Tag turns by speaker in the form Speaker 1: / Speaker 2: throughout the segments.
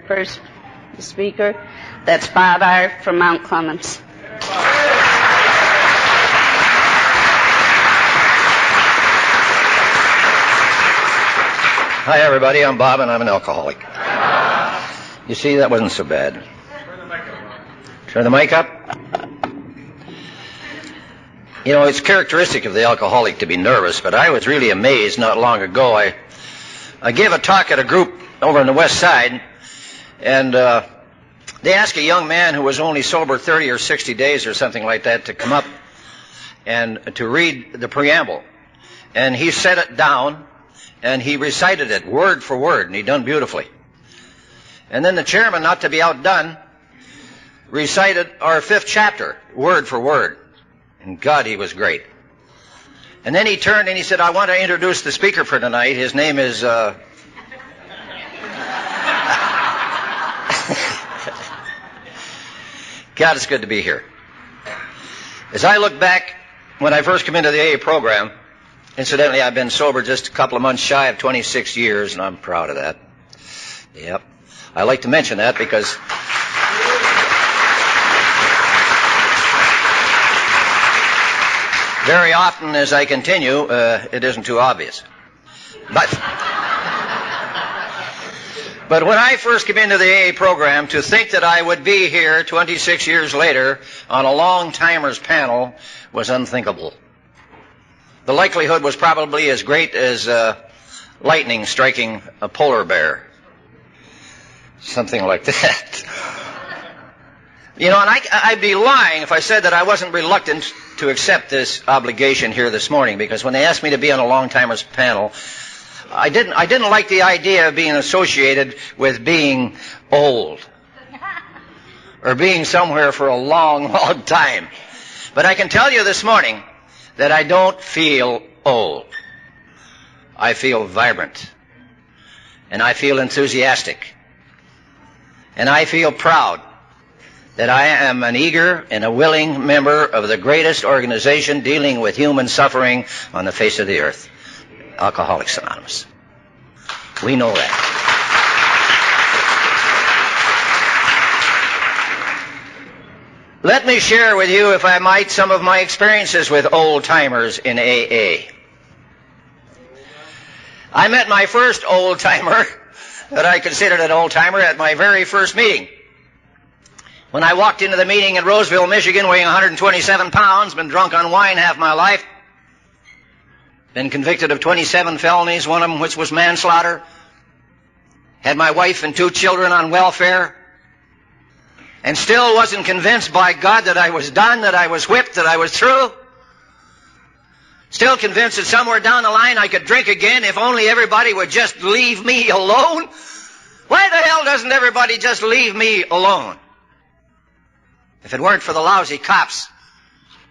Speaker 1: First, the speaker. That's Bob R. from Mount Clemens.
Speaker 2: Hi, everybody. I'm Bob, and I'm an alcoholic. You see, that wasn't so bad. Turn the mic up. You know, it's characteristic of the alcoholic to be nervous, but I was really amazed not long ago. I gave a talk at a group over on the west side, and they asked a young man who was only sober 30 or 60 days or something like that to come up and to read the preamble. And he set it down, and he recited it word for word, and he done beautifully. And then the chairman, not to be outdone, recited our 5th chapter, word for word. And God, he was great. And then he turned and he said, I want to introduce the speaker for tonight. His name is... God, it's good to be here. As I look back, when I first came into the AA program, incidentally, I've been sober just a couple of months shy of 26 years, and I'm proud of that. Yep. I like to mention that because... very often as I continue, it isn't too obvious. But when I first came into the AA program, to think that I would be here 26 years later on a long-timers panel was unthinkable. The likelihood was probably as great as lightning striking a polar bear. Something like that. You know, and I'd be lying if I said that I wasn't reluctant to accept this obligation here this morning, because when they asked me to be on a long-timers panel, I didn't like the idea of being associated with being old or being somewhere for a long, long time. But I can tell you this morning that I don't feel old. I feel vibrant, and I feel enthusiastic, and I feel proud that I am an eager and a willing member of the greatest organization dealing with human suffering on the face of the earth, Alcoholics Anonymous. We know that. Let me share with you, if I might, some of my experiences with old-timers in AA. I met my first old-timer that I considered an old-timer at my very first meeting. When I walked into the meeting in Roseville, Michigan, weighing 127 pounds, been drunk on wine half my life, been convicted of 27 felonies, one of them which was manslaughter, had my wife and 2 children on welfare, and still wasn't convinced by God that I was done, that I was whipped, that I was through. Still convinced that somewhere down the line I could drink again if only everybody would just leave me alone. Why the hell doesn't everybody just leave me alone? If it weren't for the lousy cops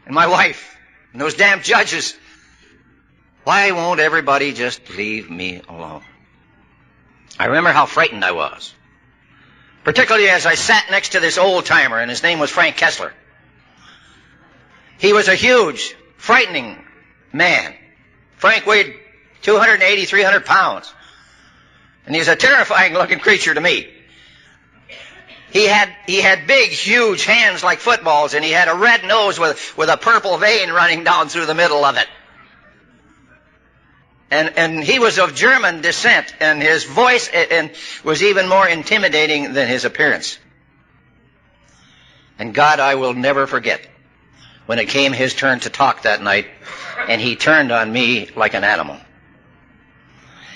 Speaker 2: and my wife and those damn judges, why won't everybody just leave me alone? I remember how frightened I was, particularly as I sat next to this old-timer, and his name was Frank Kessler. He was a huge, frightening man. Frank weighed 280, 300 pounds, and he was a terrifying-looking creature to me. He had big, huge hands like footballs, and he had a red nose with a purple vein running down through the middle of it. And he was of German descent, and his voice was even more intimidating than his appearance. And God, I will never forget when it came his turn to talk that night, and he turned on me like an animal.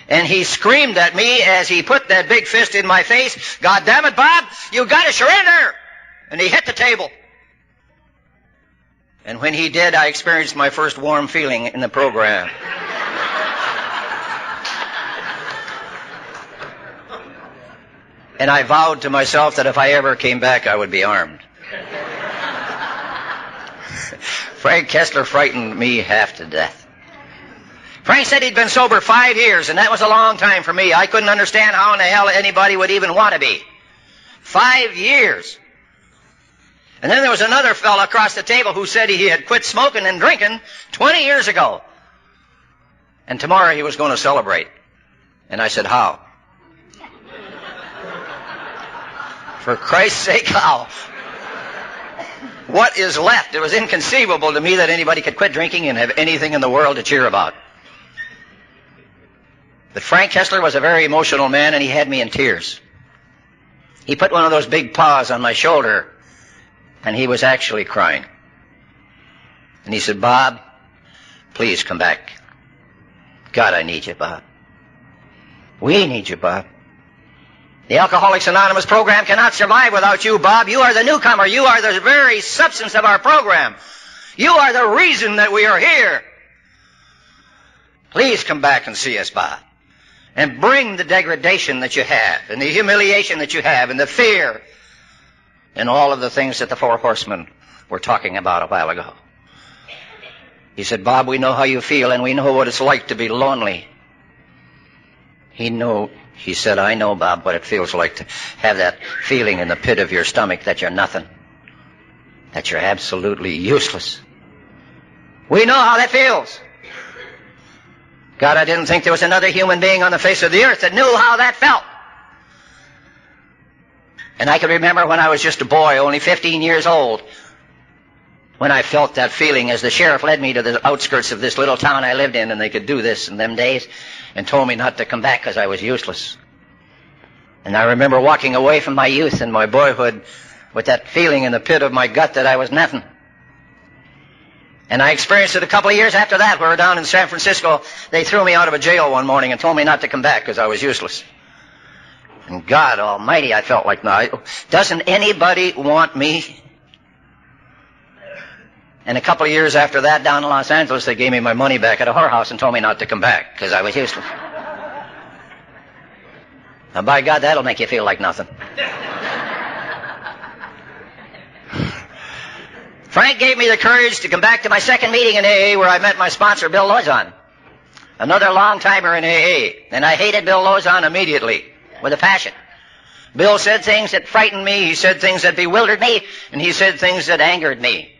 Speaker 2: And he screamed at me as he put that big fist in my face, God damn it, Bob, you got to surrender! And he hit the table. And when he did, I experienced my first warm feeling in the program. And I vowed to myself that if I ever came back, I would be armed. Frank Kessler frightened me half to death. Frank said he'd been sober 5 years, and that was a long time for me. I couldn't understand how in the hell anybody would even want to be. 5 years. And then there was another fellow across the table who said he had quit smoking and drinking 20 years ago. And tomorrow he was going to celebrate. And I said, how? For Christ's sake, how? What is left? It was inconceivable to me that anybody could quit drinking and have anything in the world to cheer about. But Frank Kessler was a very emotional man, and he had me in tears. He put one of those big paws on my shoulder, and he was actually crying. And he said, "Bob, please come back. God, I need you, Bob. We need you, Bob. The Alcoholics Anonymous program cannot survive without you, Bob. You are the newcomer. You are the very substance of our program. You are the reason that we are here. Please come back and see us, Bob. And bring the degradation that you have, and the humiliation that you have, and the fear, and all of the things that the four horsemen were talking about a while ago." He said, "Bob, we know how you feel, and we know what it's like to be lonely." He said, "I know, Bob, what it feels like to have that feeling in the pit of your stomach that you're nothing, that you're absolutely useless. We know how that feels. God, I didn't think there was another human being on the face of the earth that knew how that felt." And I can remember when I was just a boy, only 15 years old, when I felt that feeling as the sheriff led me to the outskirts of this little town I lived in, and they could do this in them days, and told me not to come back because I was useless. And I remember walking away from my youth and my boyhood with that feeling in the pit of my gut that I was nothing. And I experienced it a couple of years after that. We were down in San Francisco. They threw me out of a jail one morning and told me not to come back because I was useless. And God Almighty, I felt like, no, doesn't anybody want me? And a couple of years after that, down in Los Angeles, they gave me my money back at a whorehouse and told me not to come back because I was useless. Now, by God, that'll make you feel like nothing. Frank gave me the courage to come back to my second meeting in AA, where I met my sponsor, Bill Lozon, another long-timer in AA. And I hated Bill Lozon immediately, with a passion. Bill said things that frightened me, he said things that bewildered me, and he said things that angered me.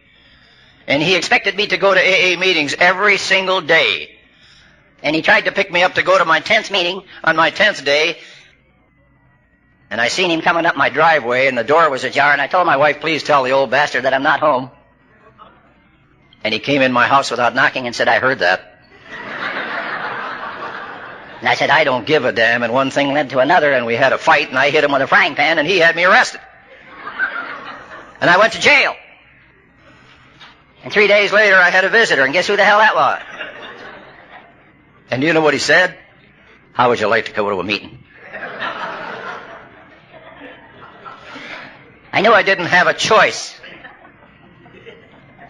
Speaker 2: And he expected me to go to AA meetings every single day. And he tried to pick me up to go to my 10th meeting on my 10th day. And I seen him coming up my driveway, and the door was ajar, and I told my wife, "Please tell the old bastard that I'm not home." And he came in my house without knocking and said, "I heard that." And I said, "I don't give a damn." And one thing led to another, and we had a fight, and I hit him with a frying pan, and he had me arrested. And I went to jail. And 3 days later, I had a visitor, and guess who the hell that was? And do you know what he said? "How would you like to go to a meeting?" I knew I didn't have a choice.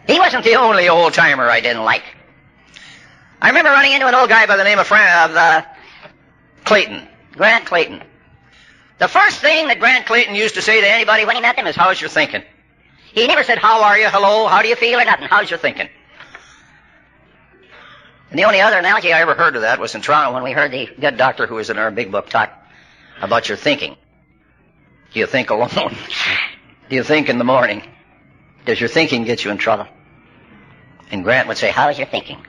Speaker 2: He wasn't the only old-timer I didn't like. I remember running into an old guy by the name of Clayton, Grant Clayton. The first thing that Grant Clayton used to say to anybody when he met them is, "How's your thinking?" He never said, "How are you?" "Hello," "How do you feel?" or nothing. "How's your thinking?" And the only other analogy I ever heard of that was in Toronto when we heard the good doctor who was in our big book talk about your thinking. Do you think alone? Do you think in the morning? Does your thinking get you in trouble? And Grant would say, "How's your thinking?"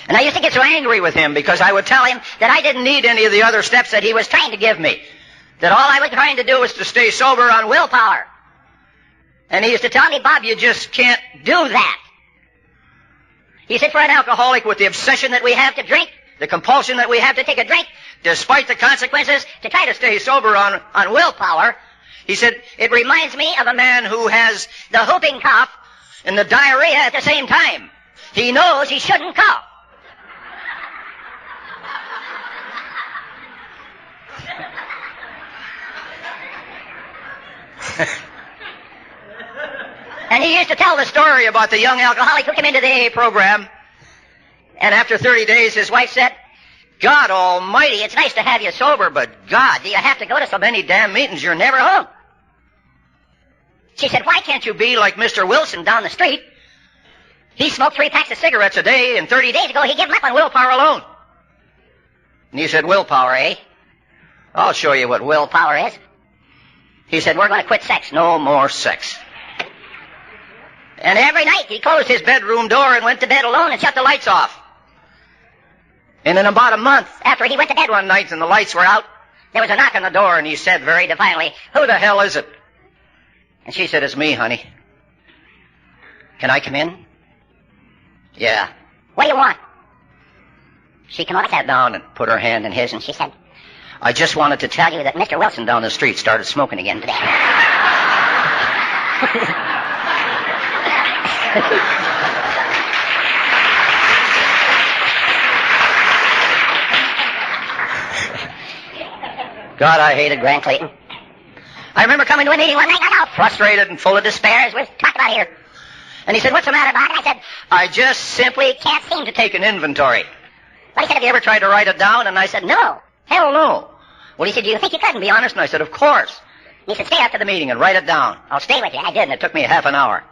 Speaker 2: And I used to get so angry with him because I would tell him that I didn't need any of the other steps that he was trying to give me. That all I was trying to do was to stay sober on willpower. And he used to tell me, "Bob, you just can't do that." He said, for an alcoholic with the obsession that we have to drink, the compulsion that we have to take a drink, despite the consequences, to try to stay sober on willpower, he said, it reminds me of a man who has the whooping cough and the diarrhea at the same time. He knows he shouldn't cough. And he used to tell the story about the young alcoholic who came into the AA program, and after 30 days his wife said, "God Almighty, it's nice to have you sober, but God, do you have to go to so many damn meetings? You're never home." She said, "Why can't you be like Mr. Wilson down the street? He smoked 3 packs of cigarettes a day, and 30 days ago he gave them up on willpower alone." And he said, "Willpower, eh? I'll show you what willpower is." He said, "We're going to quit sex. No more sex." And every night he closed his bedroom door and went to bed alone and shut the lights off. And in about a month after he went to bed one night and the lights were out, there was a knock on the door, and he said very defiantly, "Who the hell is it?" And she said, "It's me, honey." "Can I come in?" "Yeah." "What do you want?" She came over, sat down, and put her hand in his, and she said, "I just wanted to tell you that Mr. Wilson down the street started smoking again today." God, I hated Grant Clayton. I remember coming to a meeting one night, all frustrated and full of despair, as we're talking about here. And he said, "What's the matter, Bob?" And I said, "I just simply can't seem to take an inventory." Well, he said, "Have you ever tried to write it down?" And I said, "No. Hell no." Well, he said, "Do you think you could be honest?" And I said, "Of course." And he said, "Stay after the meeting and write it down." "I'll stay with you." And I did, and it took me half an hour.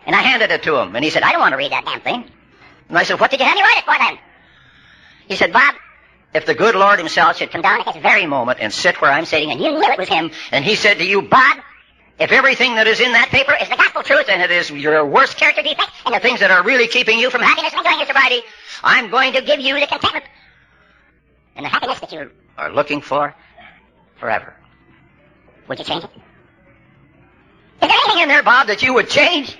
Speaker 2: And I handed it to him, and he said, "I don't want to read that damn thing." And I said, "What did you have me write it for then?" He said, "Bob, if the good Lord himself should come down at this very moment and sit where I'm sitting, and you knew it was him, and he said to you, 'Bob, if everything that is in that paper is the gospel truth, and it is your worst character defect, and the things that are really keeping you from happiness and enjoying your sobriety, I'm going to give you the contentment and the happiness that you are looking for forever.' Would you change it? Is there anything in there, Bob, that you would change?"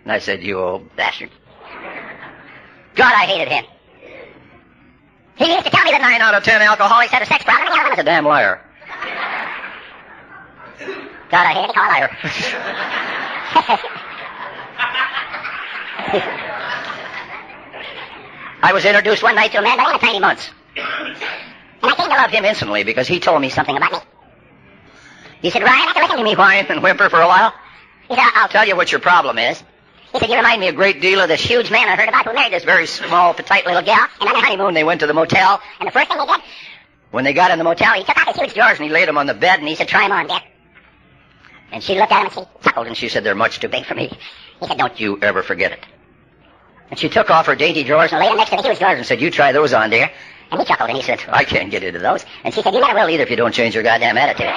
Speaker 2: And I said, "You old bastard." God, I hated him. He used to tell me that 9 out of 10 alcoholics had a sex problem, and I was a damn liar. God, I hated him. A liar. I was introduced one night to a man by Tiny Muntz. And I came to love him instantly because he told me something about me. He said, "Ryan, after listening to me whine and whimper for a while, he said, I'll tell you what your problem is. He said, you remind me a great deal of this huge man I heard about who married this very small, petite little gal, and on their honeymoon they went to the motel, and the first thing he did, when they got in the motel, he took out his huge drawers and he laid them on the bed, and he said, 'Try them on, dear.' And she looked at him and she chuckled, and she said, 'They're much too big for me.' He said, 'Don't you ever forget it.' And she took off her dainty drawers and laid them next to the huge drawers and said, 'You try those on, dear.' And he chuckled and he said, 'I can't get into those.' And she said, 'You never will either if you don't change your goddamn attitude.'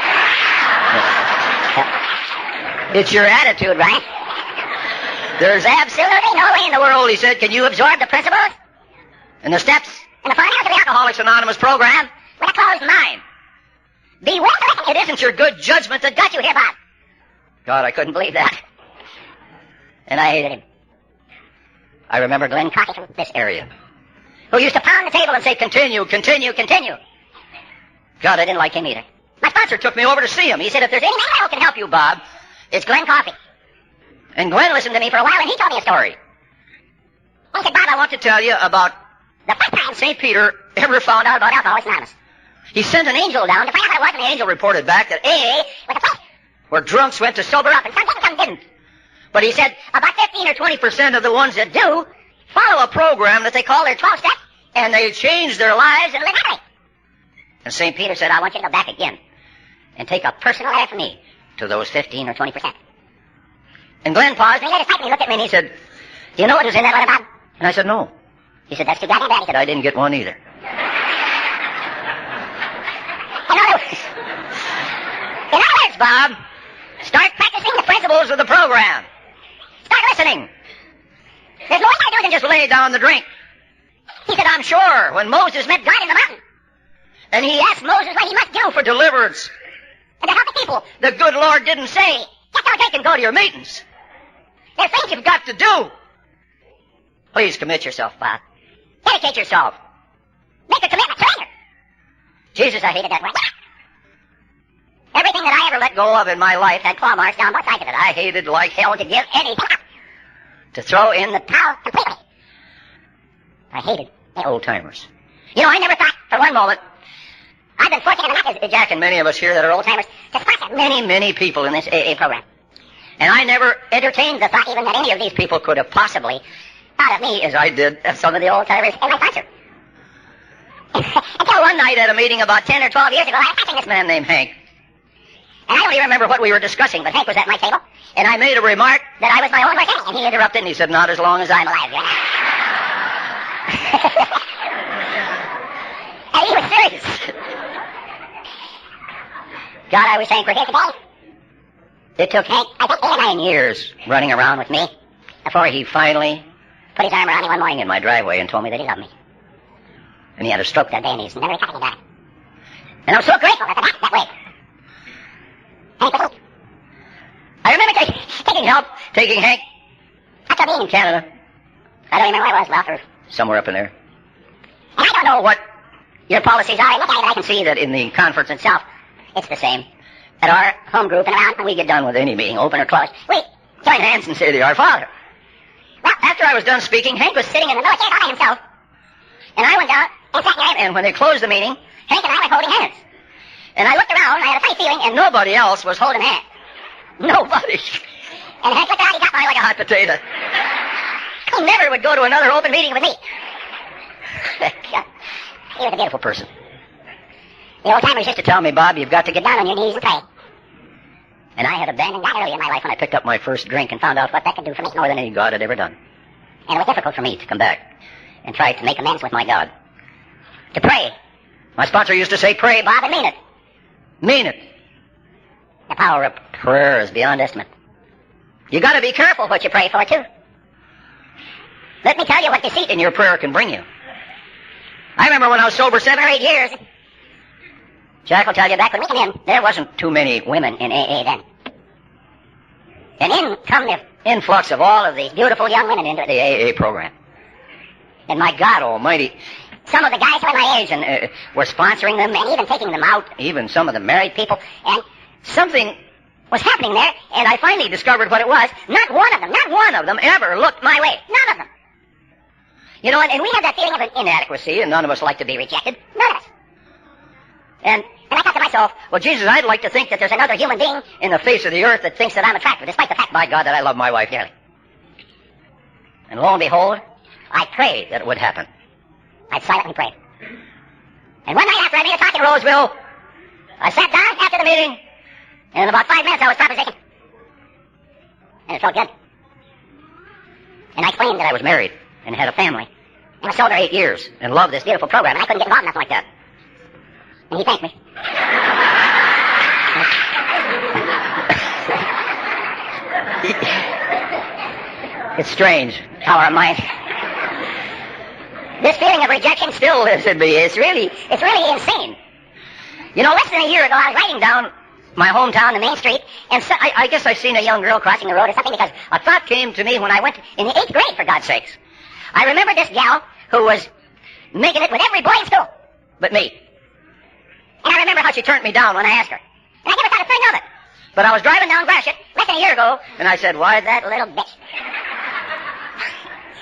Speaker 2: It's your attitude, Ryan. There's absolutely no way in the world, he said, can you absorb the principles and the steps and the fundamentals of the Alcoholics Anonymous program with a closed mind. Beware, it isn't your good judgment that got you here, Bob." God, I couldn't believe that. And I hated him. I remember Glenn Coffey from this area, who used to pound the table and say, "Continue, continue, continue." God, I didn't like him either. My sponsor took me over to see him. He said, "If there's any man who can help you, Bob, it's Glenn Coffey." And Glenn listened to me for a while, and he told me a story. He said, "Bob, I want to tell you about the first time St. Peter ever found out about Alcoholics Anonymous. He sent an angel down to find out what it was, and the angel reported back that AA was a place where drunks went to sober up, and some didn't. But he said about 15 or 20% of the ones that do follow a program that they call their 12 steps, and they change their lives and live happily." And St. Peter said, "I want you to go back again and take a personal letter from me to those 15 or 20%. And Glenn paused, and he let his pipe, and he looked at me, and he said, "Do you know what was in that letter, Bob?" And I said, "No." He said, "That's too goddamn bad." He said, "I didn't get one either." In other words, Bob, start practicing the principles of the program. Start listening. There's more you gotta do than just lay down the drink. He said, "I'm sure when Moses met God in the mountain, and he asked Moses what he must do for deliverance and to help the people, the good Lord didn't say, 'Get your drink and go to your meetings.' There's things you've got to do. Please commit yourself, Bob. Dedicate yourself. Make a commitment. Surrender." Jesus, I hated that word. Everything that I ever let go of in my life had claw marks down both sides of it. I hated like hell to give anything up, to throw in the towel completely. I hated the old-timers. You know, I never thought for one moment, I've been fortunate enough, as Jack and many of us here that are old-timers, to sponsor many, many people in this AA program. And I never entertained the thought even that any of these people could have possibly thought of me as I did of some of the old-timers in my sponsor. Until one night at a meeting about 10 or 12 years ago, I was watching this man named Hank. And I don't even remember what we were discussing, but Hank was at my table, and I made a remark that I was my own worst enemy, and he interrupted and he said, "Not as long as I'm alive, you know." And he was serious. God, I was saying for here today, it took Hank, I think, 8 or 9 years running around with me before he finally put his arm around me one morning in my driveway and told me that he loved me. And he had a stroke that day, and he's never recovered. He died.
Speaker 3: And I'm so grateful that it happened that way. Hank, I remember taking Hank after being in Canada. I don't remember where I was, Ralph, or somewhere up in there. And I don't know what your policies are. I look at it and I can see that in the conference itself, it's the same. At our home group and around when we get done with any meeting, open or closed, we join hands and say the Our Father. Well, after I was done speaking, Hank was sitting in the middle chair by himself. And I went down and sat there, and when they closed the meeting, Hank and I were holding hands. And I looked around, I had a funny feeling, and nobody else was holding hands. Nobody. And Hank looked around, he got by like a hot potato. He never would go to another open meeting with me. He was a beautiful person. The old timers used to tell me, Bob, you've got to get down on your knees and pray. And I had abandoned that early in my life when I picked up my first drink and found out what that could do for me more than any God had ever done. And it was difficult for me to come back and try to make amends with my God. To pray. My sponsor used to say, pray, Bob, and mean it. Mean it. The power of prayer is beyond estimate. You got to be careful what you pray for, too. Let me tell you what deceit in your prayer can bring you. I remember when I was sober 7 or 8 years. Jack will tell you, back when we came in, there wasn't too many women in AA then. And in come the influx of all of these beautiful young women into the AA program. And my God almighty, some of the guys who were my age and were sponsoring them and even taking them out, even some of the married people, and something was happening there, and I finally discovered what it was. Not one of them ever looked my way. None of them. You know, and we had that feeling of an inadequacy, and none of us like to be rejected. None of us. And I thought to myself, well, Jesus, I'd like to think that there's another human being in the face of the earth that thinks that I'm attractive, despite the fact, by God, that I love my wife dearly. And lo and behold, I prayed that it would happen. I'd silently pray. And one night after I made a talk in Roseville, I sat down after the meeting, and in about 5 minutes I was propositioned. And it felt good. And I claimed that I was married and had a family. And I was sober 8 years and loved this beautiful program, and I couldn't get involved in nothing like that. And he thanked me. It's strange how our mind... This feeling of rejection still lives in me. It's really insane. You know, less than a year ago, I was riding down my hometown, the main street, and so, I guess I seen a young girl crossing the road or something, because a thought came to me when I went in the 8th grade, for God's sakes. I remember this gal who was making it with every boy in school but me. And I remember how she turned me down when I asked her. And I never thought a thing of it. But I was driving down Gratiot less than a year ago, and I said, why, that little bitch.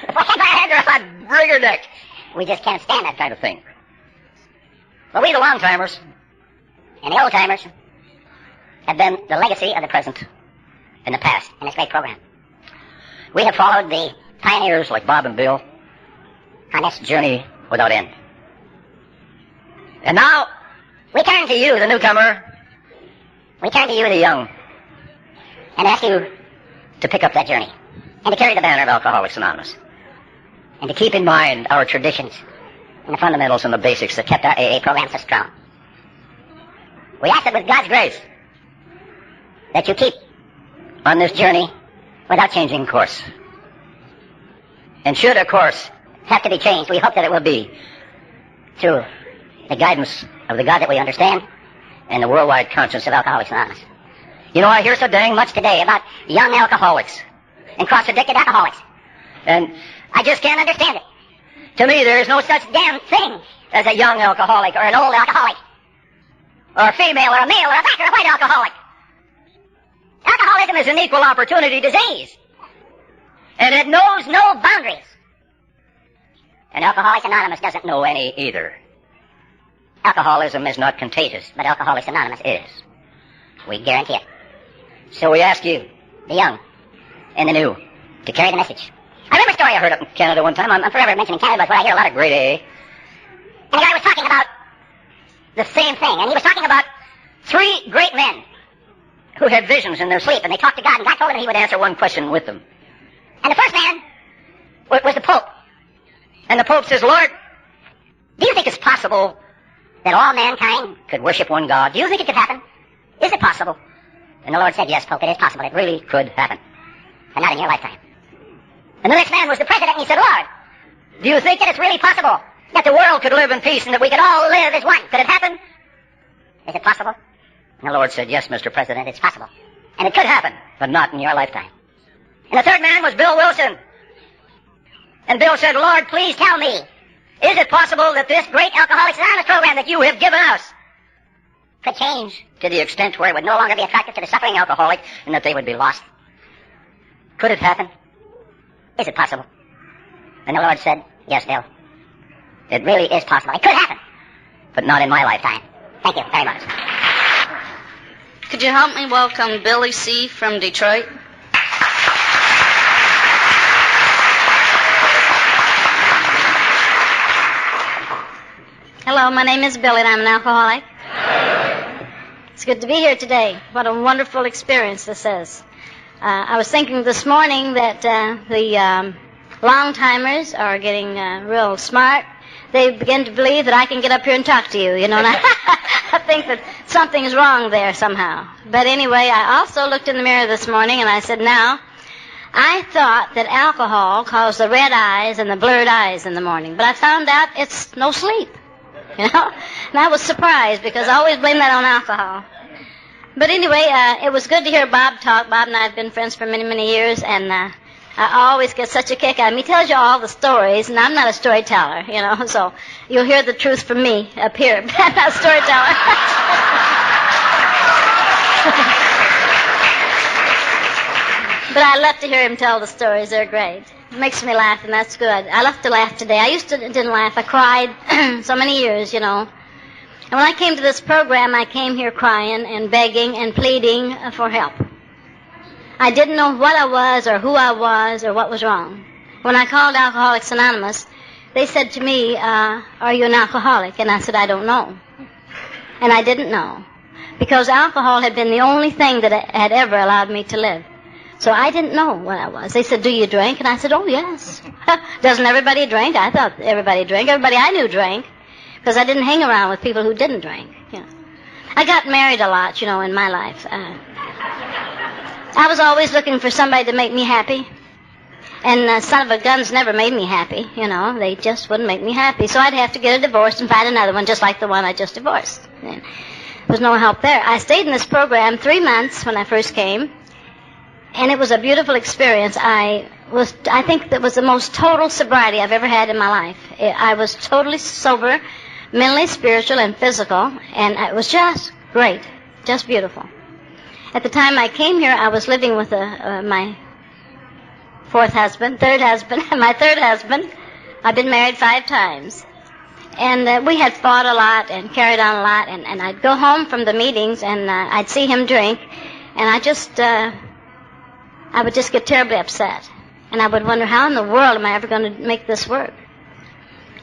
Speaker 3: If I had her, I'd bring her neck. We just can't stand that kind of thing. But we, the long-timers, and the old-timers, have been the legacy of the present and the past in this great program. We have followed the pioneers like Bob and Bill on this journey without end. And now, we turn to you, the newcomer. We turn to you, the young, and ask you to pick up that journey and to carry the banner of Alcoholics Anonymous and to keep in mind our traditions and the fundamentals and the basics that kept our AA program so strong. We ask that with God's grace that you keep on this journey without changing course. And should a course have to be changed, we hope that it will be through the guidance of the God that we understand and the worldwide conscience of Alcoholics Anonymous. You know, I hear so dang much today about young alcoholics and cross-addicted alcoholics. And I just can't understand it. To me, there is no such damn thing as a young alcoholic or an old alcoholic, or a female or a male or a black or a white alcoholic. Alcoholism is an equal opportunity disease, and it knows no boundaries. And Alcoholics Anonymous doesn't know any either. Alcoholism is not contagious, but Alcoholics Anonymous is. We guarantee it. So we ask you, the young and the new, to carry the message. I remember a story I heard up in Canada one time. I'm forever mentioning Canada, but I hear a lot of great AA. And the guy was talking about the same thing, and he was talking about 3 great men who had visions in their sleep, and they talked to God, and God told him he would answer one question with them. And the first man was the Pope. And the Pope says, Lord, do you think it's possible that all mankind could worship one God? Do you think it could happen? Is it possible? And the Lord said, yes, Pope, it is possible. It really could happen. But not in your lifetime. And the next man was the president, and he said, Lord, do you think that it's really possible that the world could live in peace and that we could all live as one? Could it happen? Is it possible? And the Lord said, yes, Mr. President, it's possible. And it could happen, but not in your lifetime. And the third man was Bill Wilson. And Bill said, Lord, please tell me, is it possible that this great Alcoholics Anonymous program that you have given us could change to the extent where it would no longer be attractive to the suffering alcoholic and that they would be lost? Could it happen? Is it possible? And the Lord said, yes, Bill. It really is possible. It could happen, but not in my lifetime. Thank you very much.
Speaker 1: Could you help me welcome Billy C. from Detroit?
Speaker 4: Hello, my name is Billy and I'm an alcoholic. It's good to be here today. What a wonderful experience this is. I was thinking this morning that the long-timers are getting real smart. They begin to believe that I can get up here and talk to you, you know, and I think that something's wrong there somehow. But anyway, I also looked in the mirror this morning and I said, now, I thought that alcohol caused the red eyes and the blurred eyes in the morning, but I found out it's no sleep, you know, and I was surprised because I always blame that on alcohol. But anyway, it was good to hear Bob talk. Bob and I have been friends for many, many years, and I always get such a kick out of him. He tells you all the stories, and I'm not a storyteller, you know, so you'll hear the truth from me up here, but I'm not a storyteller. But I love to hear him tell the stories. They're great. It makes me laugh, and that's good. I love to laugh today. I used to didn't laugh. I cried so many years, you know. And when I came to this program, I came here crying and begging and pleading for help. I didn't know what I was or who I was or what was wrong. When I called Alcoholics Anonymous, they said to me, are you an alcoholic? And I said, I don't know. And I didn't know. Because alcohol had been the only thing that had ever allowed me to live. So I didn't know what I was. They said, do you drink? And I said, oh, yes. Doesn't everybody drink? I thought everybody drank. Everybody I knew drank. Because I didn't hang around with people who didn't drink. You know. I got married a lot, you know, in my life. I was always looking for somebody to make me happy. And son of a guns never made me happy, you know. They just wouldn't make me happy. So I'd have to get a divorce and find another one just like the one I just divorced. And there was no help there. I stayed in this program 3 months when I first came. And it was a beautiful experience. I think that was the most total sobriety I've ever had in my life. I was totally sober, mentally, spiritual, and physical. And it was just great. Just beautiful. At the time I came here, I was living with my third husband, and my third husband. I've been married 5 times. And we had fought a lot and carried on a lot. And I'd go home from the meetings, and I'd see him drink. And I would just get terribly upset. And I would wonder, how in the world am I ever going to make this work?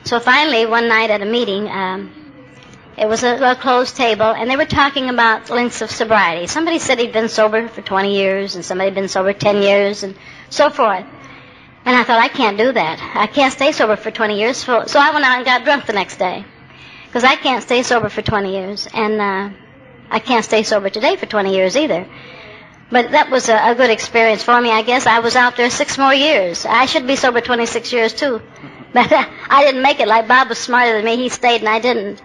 Speaker 4: So finally, one night at a meeting, it was a closed table, and they were talking about lengths of sobriety. Somebody said he'd been sober for 20 years, and somebody had been sober 10 years, and so forth. And I thought, I can't do that. I can't stay sober for 20 years. So I went out and got drunk the next day. Because I can't stay sober for 20 years. And I can't stay sober today for 20 years either. But that was a good experience for me, I guess. I was out there 6 more years. I should be sober 26 years, too. But I didn't make it. Like Bob was smarter than me. He stayed and I didn't.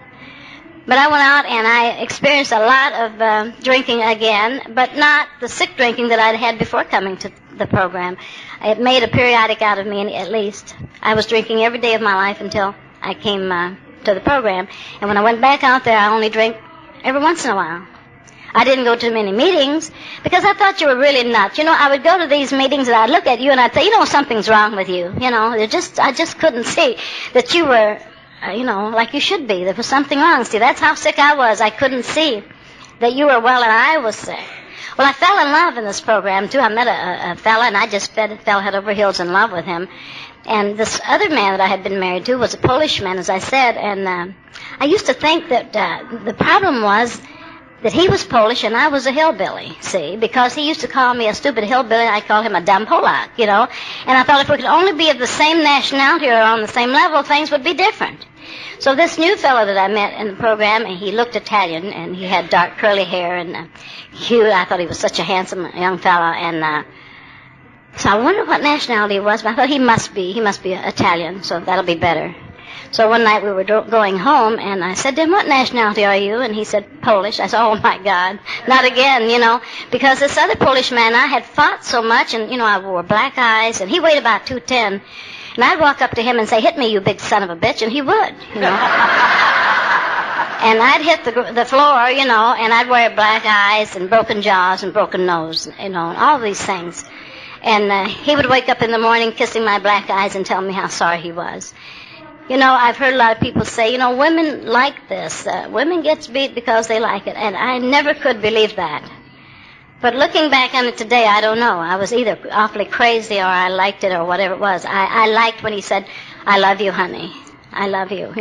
Speaker 4: But I went out and I experienced a lot of drinking again, but not the sick drinking that I'd had before coming to the program. It made a periodic out of me, at least. I was drinking every day of my life until I came to the program. And when I went back out there, I only drank every once in a while. I didn't go to many meetings because I thought you were really nuts. You know, I would go to these meetings and I'd look at you and I'd say, you know, something's wrong with you. You know, I just couldn't see that you were, you know, like you should be. There was something wrong. See, that's how sick I was. I couldn't see that you were well and I was sick. Well, I fell in love in this program, too. I met a fella and I just fell head over heels in love with him. And this other man that I had been married to was a Polish man, as I said. And I used to think that the problem was that he was Polish and I was a hillbilly, see, because he used to call me a stupid hillbilly and I called him a dumb Polak, you know. And I thought if we could only be of the same nationality or on the same level, things would be different. So this new fellow that I met in the program, and he looked Italian and he had dark curly hair and I thought he was such a handsome young fellow. And so I wondered what nationality he was, but I thought he must be Italian, so that'll be better. So one night we were going home, and I said to him, "What nationality are you?" And he said, "Polish." I said, "Oh, my God, not again," because this other Polish man, I had fought so much, and, I wore black eyes, and he weighed about 210. And I'd walk up to him and say, "Hit me, you big son of a bitch," and he would, And I'd hit the floor, and I'd wear black eyes and broken jaws and broken nose, and all these things. And he would wake up in the morning kissing my black eyes and tell me how sorry he was. I've heard a lot of people say, women like this. Women gets beat because they like it. And I never could believe that. But looking back on it today, I don't know. I was either awfully crazy or I liked it or whatever it was. I liked when he said, "I love you, honey. I love you,"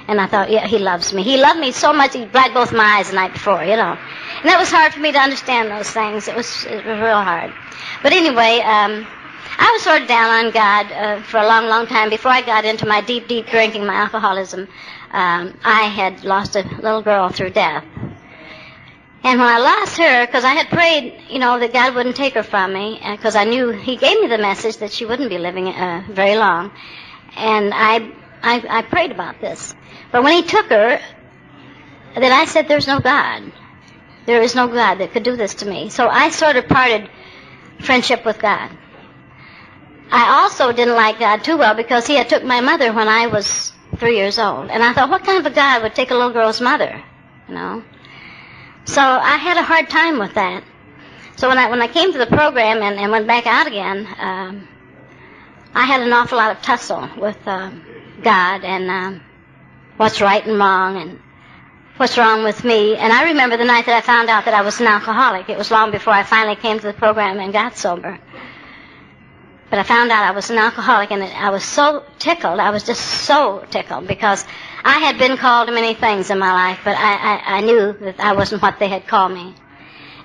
Speaker 4: And I thought, yeah, he loves me. He loved me so much he dried both my eyes the night before, And that was hard for me to understand those things. It was real hard. But anyway, I was sort of down on God for a long, long time. Before I got into my deep, deep drinking, my alcoholism, I had lost a little girl through death. And when I lost her, because I had prayed, that God wouldn't take her from me, because I knew He gave me the message that she wouldn't be living very long. And I prayed about this. But when He took her, then I said, "There's no God. There is no God that could do this to me." So I sort of parted friendship with God. I also didn't like God too well because He had took my mother when I was 3 years old. And I thought, what kind of a God would take a little girl's mother, So I had a hard time with that. So when I came to the program and went back out again, I had an awful lot of tussle with God and what's right and wrong and what's wrong with me. And I remember the night that I found out that I was an alcoholic. It was long before I finally came to the program and got sober. But I found out I was an alcoholic, and I was so tickled. I was just so tickled because I had been called many things in my life, but I knew that I wasn't what they had called me.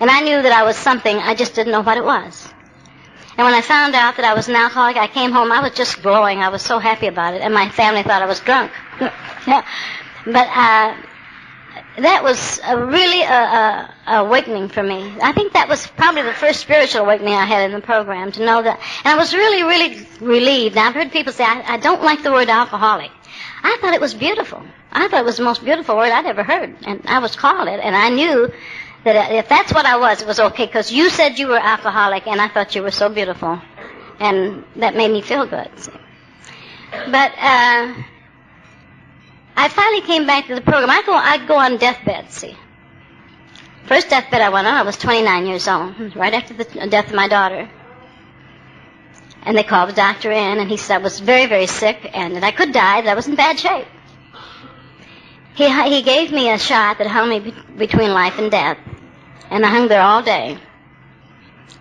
Speaker 4: And I knew that I was something, I just didn't know what it was. And when I found out that I was an alcoholic, I came home, I was just glowing. I was so happy about it, and my family thought I was drunk. But that was really a awakening for me. I think that was probably the first spiritual awakening I had in the program, to know that. And I was really, really relieved. Now, I've heard people say, I don't like the word alcoholic. I thought it was beautiful. I thought it was the most beautiful word I'd ever heard. And I was called it. And I knew that if that's what I was, it was okay, because you said you were alcoholic, and I thought you were so beautiful. And that made me feel good. But I finally came back to the program. I'd go on deathbed, see. First deathbed I went on, I was 29 years old, right after the death of my daughter. And they called the doctor in, and he said I was very, very sick, and that I could die, that I was in bad shape. He gave me a shot that hung me between life and death, and I hung there all day.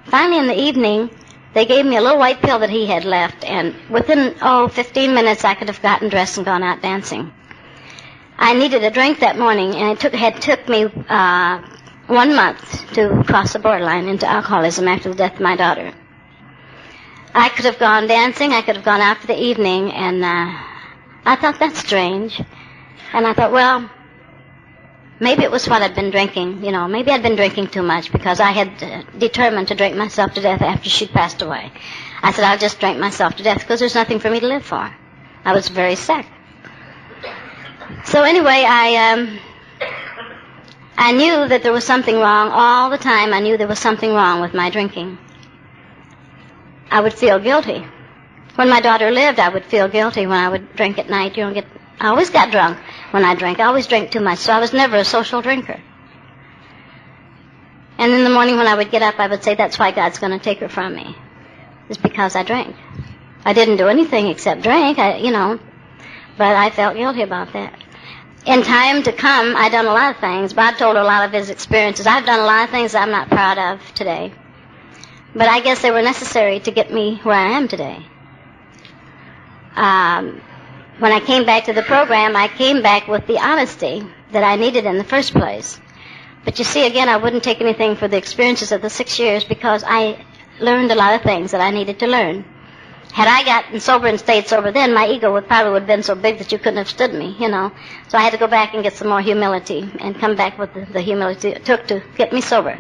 Speaker 4: Finally, in the evening, they gave me a little white pill that he had left, and within, 15 minutes, I could have gotten dressed and gone out dancing. I needed a drink that morning, and it took me 1 month to cross the borderline into alcoholism after the death of my daughter. I could have gone dancing, I could have gone out for the evening, and I thought, that's strange. And I thought, well, maybe it was what I'd been drinking, maybe I'd been drinking too much, because I had determined to drink myself to death after she'd passed away. I said, I'll just drink myself to death, because there's nothing for me to live for. I was very sick. So anyway, I knew that there was something wrong all the time. I knew there was something wrong with my drinking. I would feel guilty. When my daughter lived, I would feel guilty when I would drink at night. I always got drunk when I drank. I always drank too much, so I was never a social drinker. And in the morning when I would get up, I would say, that's why God's going to take her from me. It's because I drank. I didn't do anything except drink, but I felt guilty about that. In time to come, I've done a lot of things. Bob told a lot of his experiences. I've done a lot of things I'm not proud of today. But I guess they were necessary to get me where I am today. When I came back to the program, I came back with the honesty that I needed in the first place. But you see, again, I wouldn't take anything for the experiences of the 6 years, because I learned a lot of things that I needed to learn. Had I gotten sober and stayed sober then, my ego would have been so big that you couldn't have stood me, So I had to go back and get some more humility and come back with the humility it took to get me sober.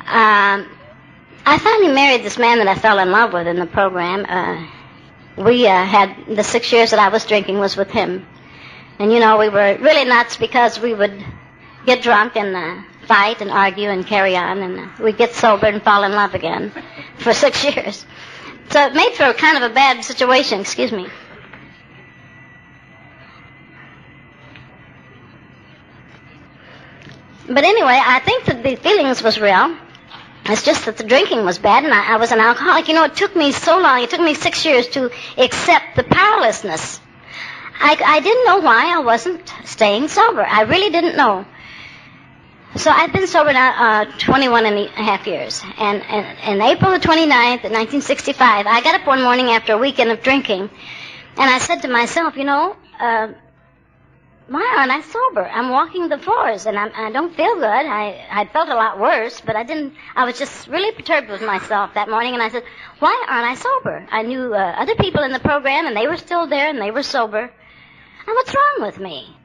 Speaker 4: I finally married this man that I fell in love with in the program. we had the 6 years that I was drinking was with him. And, you know, we were really nuts because we would get drunk and fight and argue and carry on, and we'd get sober and fall in love again for 6 years. So it made for kind of a bad situation, excuse me. But anyway, I think that the feelings was real. It's just that the drinking was bad, and I was an alcoholic. You know, it took me so long. It took me 6 years to accept the powerlessness. I didn't know why I wasn't staying sober. I really didn't know. So I've been sober now 21 and a half years. And April the 29th, 1965, I got up one morning after a weekend of drinking, and I said to myself, you know, why aren't I sober? I'm walking the floors, and I don't feel good. I felt a lot worse, but I was just really perturbed with myself that morning, and I said, why aren't I sober? I knew other people in the program, and they were still there, and they were sober. And what's wrong with me?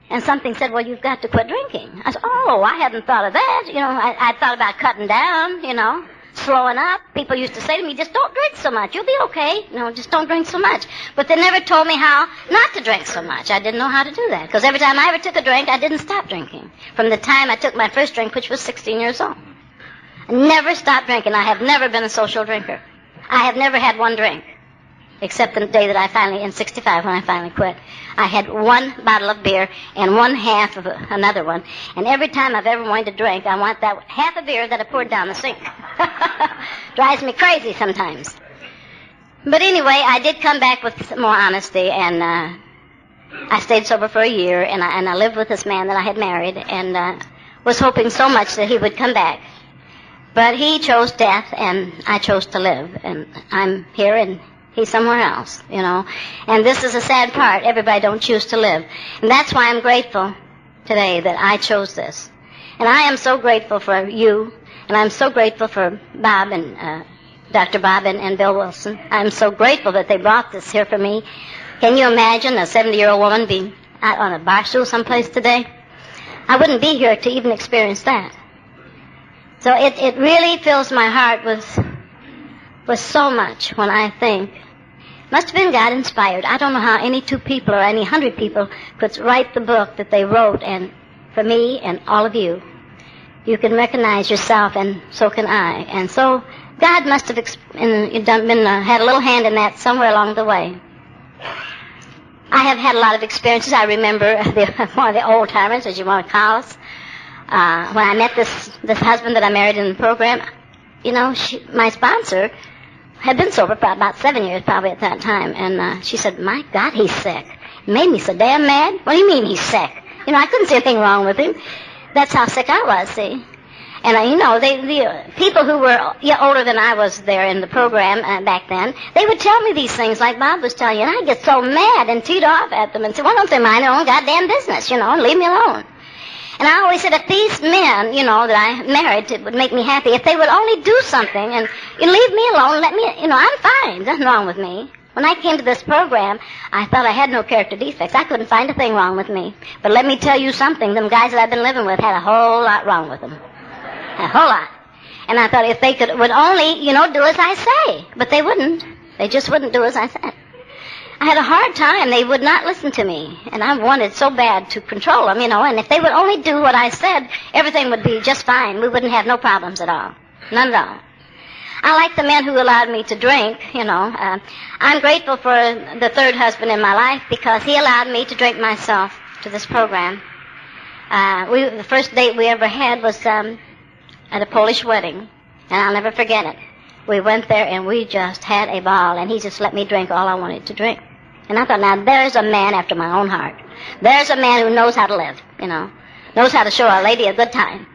Speaker 4: And something said, well, you've got to quit drinking. I said, oh, I hadn't thought of that. You know, I thought about cutting down, you know, slowing up. People used to say to me, just don't drink so much. You'll be okay. You know, just don't drink so much. But they never told me how not to drink so much. I didn't know how to do that. Because every time I ever took a drink, I didn't stop drinking. From the time I took my first drink, which was 16 years old. I never stopped drinking. I have never been a social drinker. I have never had one drink. Except the day that I finally, in 65, when I finally quit. I had one bottle of beer and one half of another one. And every time I've ever wanted to drink, I want that half a beer that I poured down the sink. Drives me crazy sometimes. But anyway, I did come back with more honesty, and I stayed sober for a year, and I lived with this man that I had married, and was hoping so much that he would come back. But he chose death, and I chose to live, and I'm here, and he's somewhere else, you know. And this is a sad part. Everybody don't choose to live. And that's why I'm grateful today that I chose this. And I am so grateful for you, and I'm so grateful for Bob and Dr. Bob and Bill Wilson. I'm so grateful that they brought this here for me. Can you imagine a 70-year-old woman being out on a bar stool someplace today? I wouldn't be here to even experience that. So it really fills my heart with so much when I think. Must have been God inspired. I don't know how any two people or any 100 people could write the book that they wrote, and for me and all of you. You can recognize yourself, and so can I. And so God must have had a little hand in that somewhere along the way. I have had a lot of experiences. I remember one of the old timers, as you want to call us, when I met this husband that I married in the program. You know, my sponsor had been sober for about 7 years probably at that time, and she said, my God, he's sick. It made me so damn mad. What do you mean he's sick? You know, I couldn't see anything wrong with him. That's how sick I was, see. And, you know, the people who were older than I was there in the program back then, they would tell me these things like Bob was telling you, and I'd get so mad and teed off at them and say, why don't they mind their own goddamn business, you know, and leave me alone. And I always said, if these men, you know, that I married would make me happy, if they would only do something and leave me alone, let me, you know, I'm fine. Nothing wrong with me. When I came to this program, I thought I had no character defects. I couldn't find a thing wrong with me. But let me tell you something. Them guys that I've been living with had a whole lot wrong with them. A whole lot. And I thought if they would only, you know, do as I say. But they wouldn't. They just wouldn't do as I said. I had a hard time. They would not listen to me. And I wanted so bad to control them, you know. And if they would only do what I said, everything would be just fine. We wouldn't have no problems at all. None at all. I like the men who allowed me to drink, you know. I'm grateful for the third husband in my life because he allowed me to drink myself to this program. The first date we ever had was at a Polish wedding, and I'll never forget it. We went there and we just had a ball, and he just let me drink all I wanted to drink. And I thought, now there's a man after my own heart. There's a man who knows how to live, you know, knows how to show a lady a good time.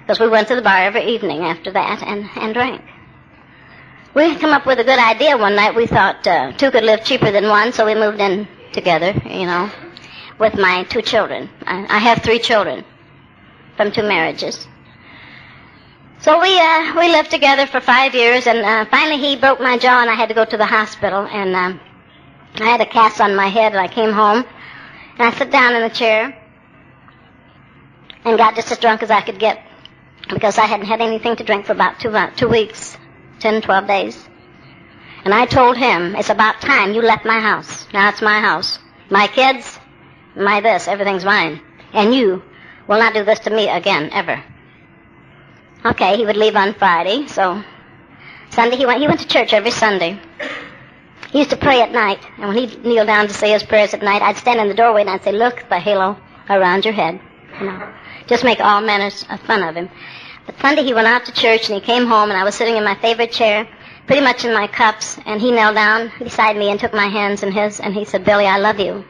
Speaker 4: Because we went to the bar every evening after that and drank. We had come up with a good idea one night. We thought two could live cheaper than one, so we moved in together, you know, with my 2 children. I have 3 children from 2 marriages. So we lived together for 5 years, and finally he broke my jaw, and I had to go to the hospital, and I had a cast on my head, and I came home, and I sat down in a chair and got just as drunk as I could get because I hadn't had anything to drink for about 2 weeks, 10, 12 days. And I told him, it's about time you left my house. Now it's my house. My kids, my this, everything's mine. And you will not do this to me again, ever. Okay, he would leave on Friday, so Sunday he went to church every Sunday. He used to pray at night, and when he'd kneel down to say his prayers at night, I'd stand in the doorway and I'd say, look, the halo around your head. You know, just make all manners of fun of him. But Sunday he went out to church and he came home and I was sitting in my favorite chair, pretty much in my cups, and he knelt down beside me and took my hands in his, and he said, Billy, I love you.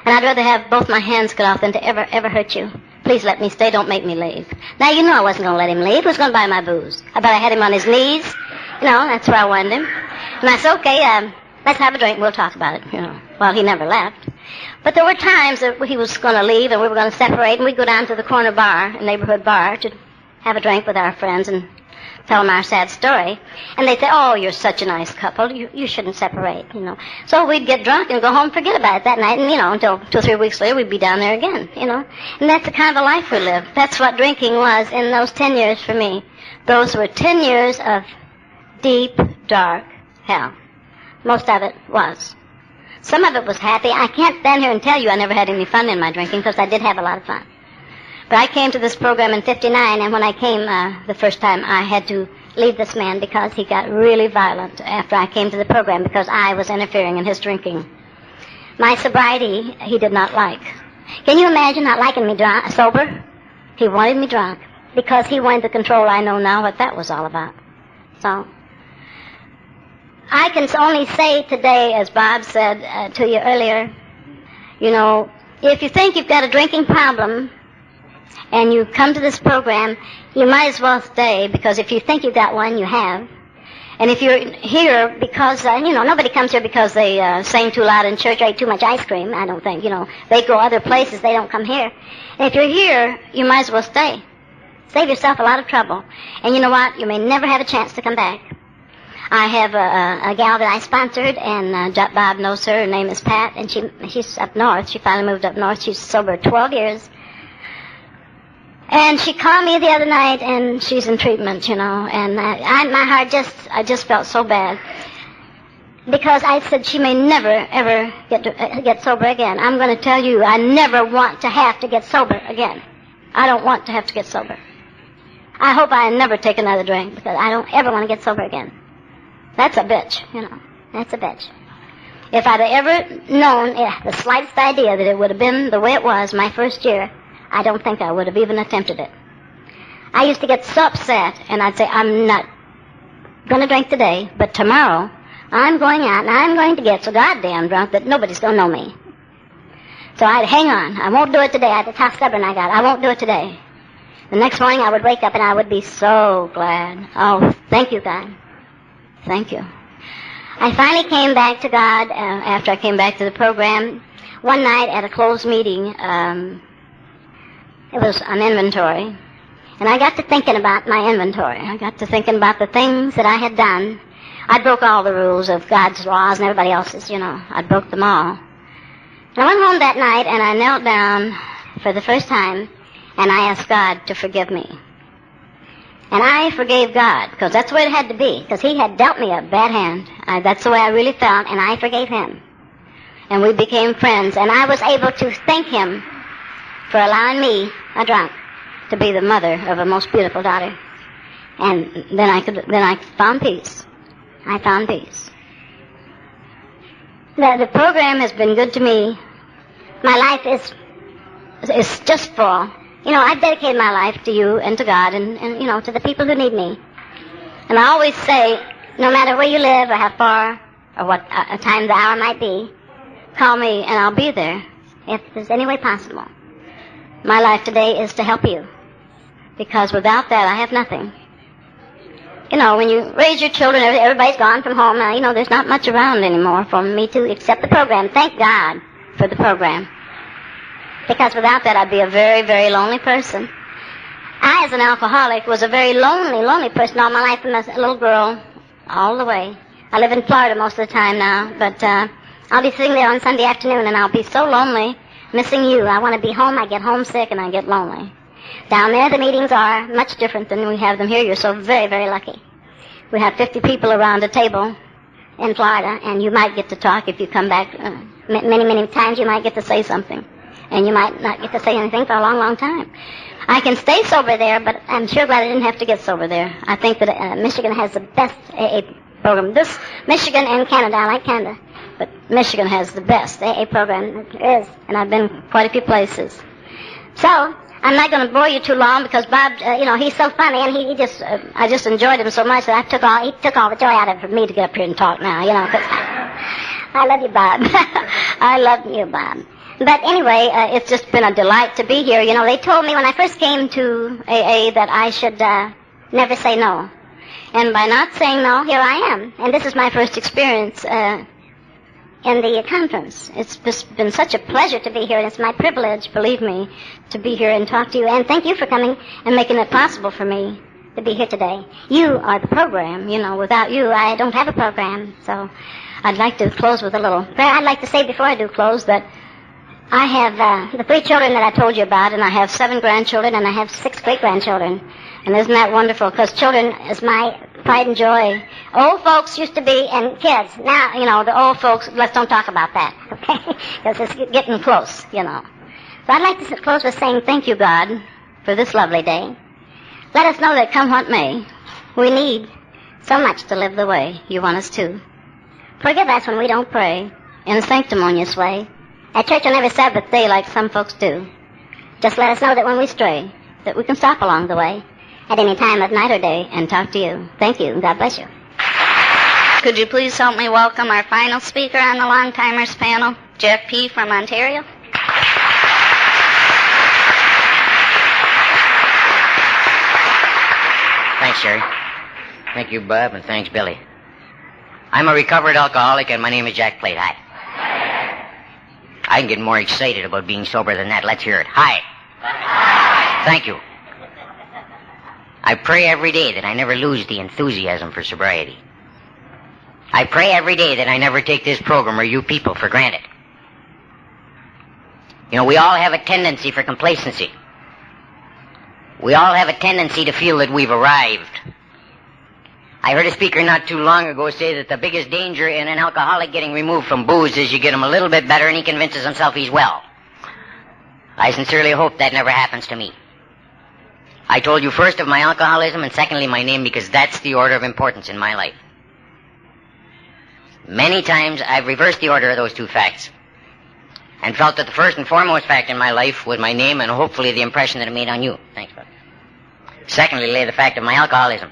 Speaker 4: And I'd rather have both my hands cut off than to ever hurt you. Please let me stay. Don't make me leave. Now, you know I wasn't going to let him leave. Who was going to buy my booze? I bet I had him on his knees. You know, that's where I wanted him. And I said, okay, let's have a drink. We'll talk about it, you know. Well, he never left. But there were times that he was going to leave and we were going to separate, and we'd go down to the corner bar, a neighborhood bar, to have a drink with our friends and tell them our sad story. And they'd say, oh, you're such a nice couple. You shouldn't separate, you know. So we'd get drunk and go home and forget about it that night, and, you know, until 2 or 3 weeks later we'd be down there again, you know. And that's the kind of a life we lived. That's what drinking was in those 10 years for me. Those were 10 years of deep, dark hell. Most of it was. Some of it was happy. I can't stand here and tell you I never had any fun in my drinking, because I did have a lot of fun. But I came to this program in '59, and when I came the first time, I had to leave this man because he got really violent after I came to the program because I was interfering in his drinking. My sobriety, he did not like. Can you imagine not liking me sober? He wanted me drunk because he wanted the control. I know now what that was all about. So I can only say today, as Bob said to you earlier, you know, if you think you've got a drinking problem and you come to this program, you might as well stay, because if you think you've got one, you have. And if you're here because, you know, nobody comes here because they sang too loud in church or ate too much ice cream, I don't think. You know, they go other places, they don't come here. And if you're here, you might as well stay. Save yourself a lot of trouble. And you know what? You may never have a chance to come back. I have a gal that I sponsored, and Bob knows her. Her name is Pat, and she's up north. She finally moved up north. She's sober 12 years. And she called me the other night, and she's in treatment, you know. And my heart I just felt so bad, because I said she may never ever get sober again. I'm going to tell you, I never want to have to get sober again. I don't want to have to get sober. I hope I never take another drink, because I don't ever want to get sober again. That's a bitch, you know. That's a bitch. If I'd ever known the slightest idea that it would have been the way it was my first year, I don't think I would have even attempted it. I used to get so upset, and I'd say, I'm not going to drink today, but tomorrow I'm going out, and I'm going to get so goddamn drunk that nobody's going to know me. So I'd hang on. I won't do it today. That's how stubborn I got. I won't do it today. The next morning I would wake up, and I would be so glad. Oh, thank you, God. Thank you. I finally came back to God after I came back to the program. One night at a closed meeting, it was an inventory, and I got to thinking about my inventory. I got to thinking about the things that I had done. I broke all the rules of God's laws and everybody else's, you know. I broke them all. And I went home that night, and I knelt down for the first time, and I asked God to forgive me. And I forgave God, because that's the way it had to be, because he had dealt me a bad hand. That's the way I really felt, and I forgave him. And we became friends, and I was able to thank him for allowing me, a drunk, to be the mother of a most beautiful daughter. And then I found peace. I found peace. The program has been good to me. My life is just full. You know, I've dedicated my life to you and to God and, you know, to the people who need me. And I always say, no matter where you live or how far or what time the hour might be, call me and I'll be there if there's any way possible. My life today is to help you, because without that I have nothing. You know, when you raise your children, everybody's gone from home. Now, you know, there's not much around anymore for me to accept the program. Thank God for the program. Because without that, I'd be a very, very lonely person. I, as an alcoholic, was a very lonely person all my life from a little girl all the way. I live in Florida most of the time now, but I'll be sitting there on Sunday afternoon, and I'll be so lonely, missing you. I want to be home. I get homesick, and I get lonely. Down there, the meetings are much different than we have them here. You're so very, very lucky. We have 50 people around a table, in Florida, and you might get to talk if you come back. Many, many times you might get to say something, and you might not get to say anything for a long, long time. I can stay sober there, but I'm sure glad I didn't have to get sober there. I think that Michigan has the best AA program. This, Michigan and Canada, I like Canada, but Michigan has the best AA program there is, and I've been quite a few places. So, I'm not going to bore you too long because Bob, he's so funny, and I just enjoyed him so much that he took all the joy out of it for me to get up here and talk now, 'cause I love you, Bob. I love you, Bob. But anyway, it's just been a delight to be here. They told me when I first came to AA that I should never say no. And by not saying no, here I am. And this is my first experience in the conference. It's just been such a pleasure to be here, and it's my privilege, believe me, to be here and talk to you. And thank you for coming and making it possible for me to be here today. You are the program. Without you, I don't have a program. So I'd like to close with a little prayer. I'd like to say before I do close that I have the 3 children that I told you about, and I have 7 grandchildren, and I have 6 great-grandchildren. And isn't that wonderful? Because children is my pride and joy. Old folks used to be, and kids. Now, the old folks, let's don't talk about that, okay? Because it's getting close, So I'd like to close with saying thank you, God, for this lovely day. Let us know that come what may, we need so much to live the way you want us to. Forgive us when we don't pray in a sanctimonious way. At church on every Sabbath day like some folks do. Just let us know that when we stray, that we can stop along the way at any time of night or day and talk to you. Thank you, and God bless you.
Speaker 1: Could you please help me welcome our final speaker on the Long Timers panel, Jeff P. from Ontario?
Speaker 3: Thanks, Sherry. Thank you, Bob, and thanks, Billy. I'm a recovered alcoholic, and my name is Jack Plate. Hi. I can get more excited about being sober than that. Let's hear it. Hi. Thank you. I pray every day that I never lose the enthusiasm for sobriety. I pray every day that I never take this program or you people for granted. We all have a tendency for complacency. We all have a tendency to feel that we've arrived. I heard a speaker not too long ago say that the biggest danger in an alcoholic getting removed from booze is you get him a little bit better and he convinces himself he's well. I sincerely hope that never happens to me. I told you first of my alcoholism and secondly my name because that's the order of importance in my life. Many times I've reversed the order of those 2 facts and felt that the first and foremost fact in my life was my name and hopefully the impression that it made on you. Thanks, Bob. Secondly lay the fact of my alcoholism.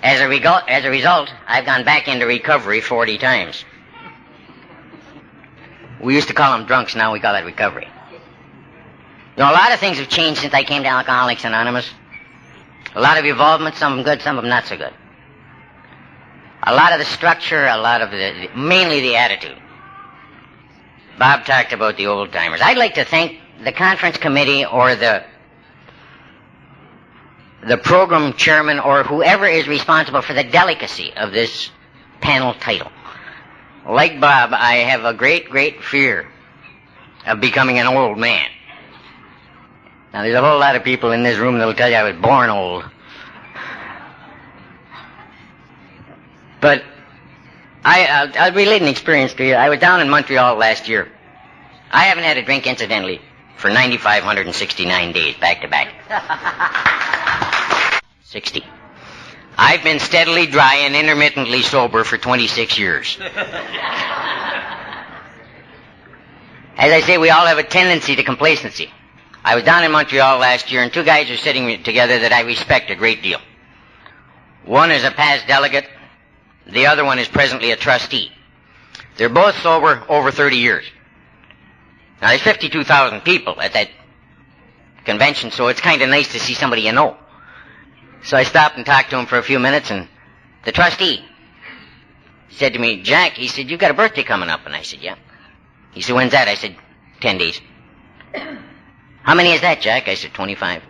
Speaker 3: As a result, I've gone back into recovery 40 times. We used to call them drunks, now we call it recovery. A lot of things have changed since I came to Alcoholics Anonymous. A lot of involvement, some of them good, some of them not so good. A lot of the structure, mainly the attitude. Bob talked about the old timers. I'd like to thank the conference committee or the program chairman or whoever is responsible for the delicacy of this panel title. Like Bob, I have a great, great fear of becoming an old man. Now, there's a whole lot of people in this room that will tell you I was born old. But I'll relate an experience to you. I was down in Montreal last year. I haven't had a drink, incidentally, for 9,569 days, back to back. 60. I've been steadily dry and intermittently sober for 26 years. As I say, we all have a tendency to complacency. I was down in Montreal last year, and 2 guys are sitting together that I respect a great deal. One is a past delegate. The other one is presently a trustee. They're both sober over 30 years. Now, there's 52,000 people at that convention, so it's kind of nice to see somebody you know. So I stopped and talked to him for a few minutes, and the trustee said to me, Jack, he said, you've got a birthday coming up. And I said, yeah. He said, when's that? I said, 10 days. How many is that, Jack? I said, 25.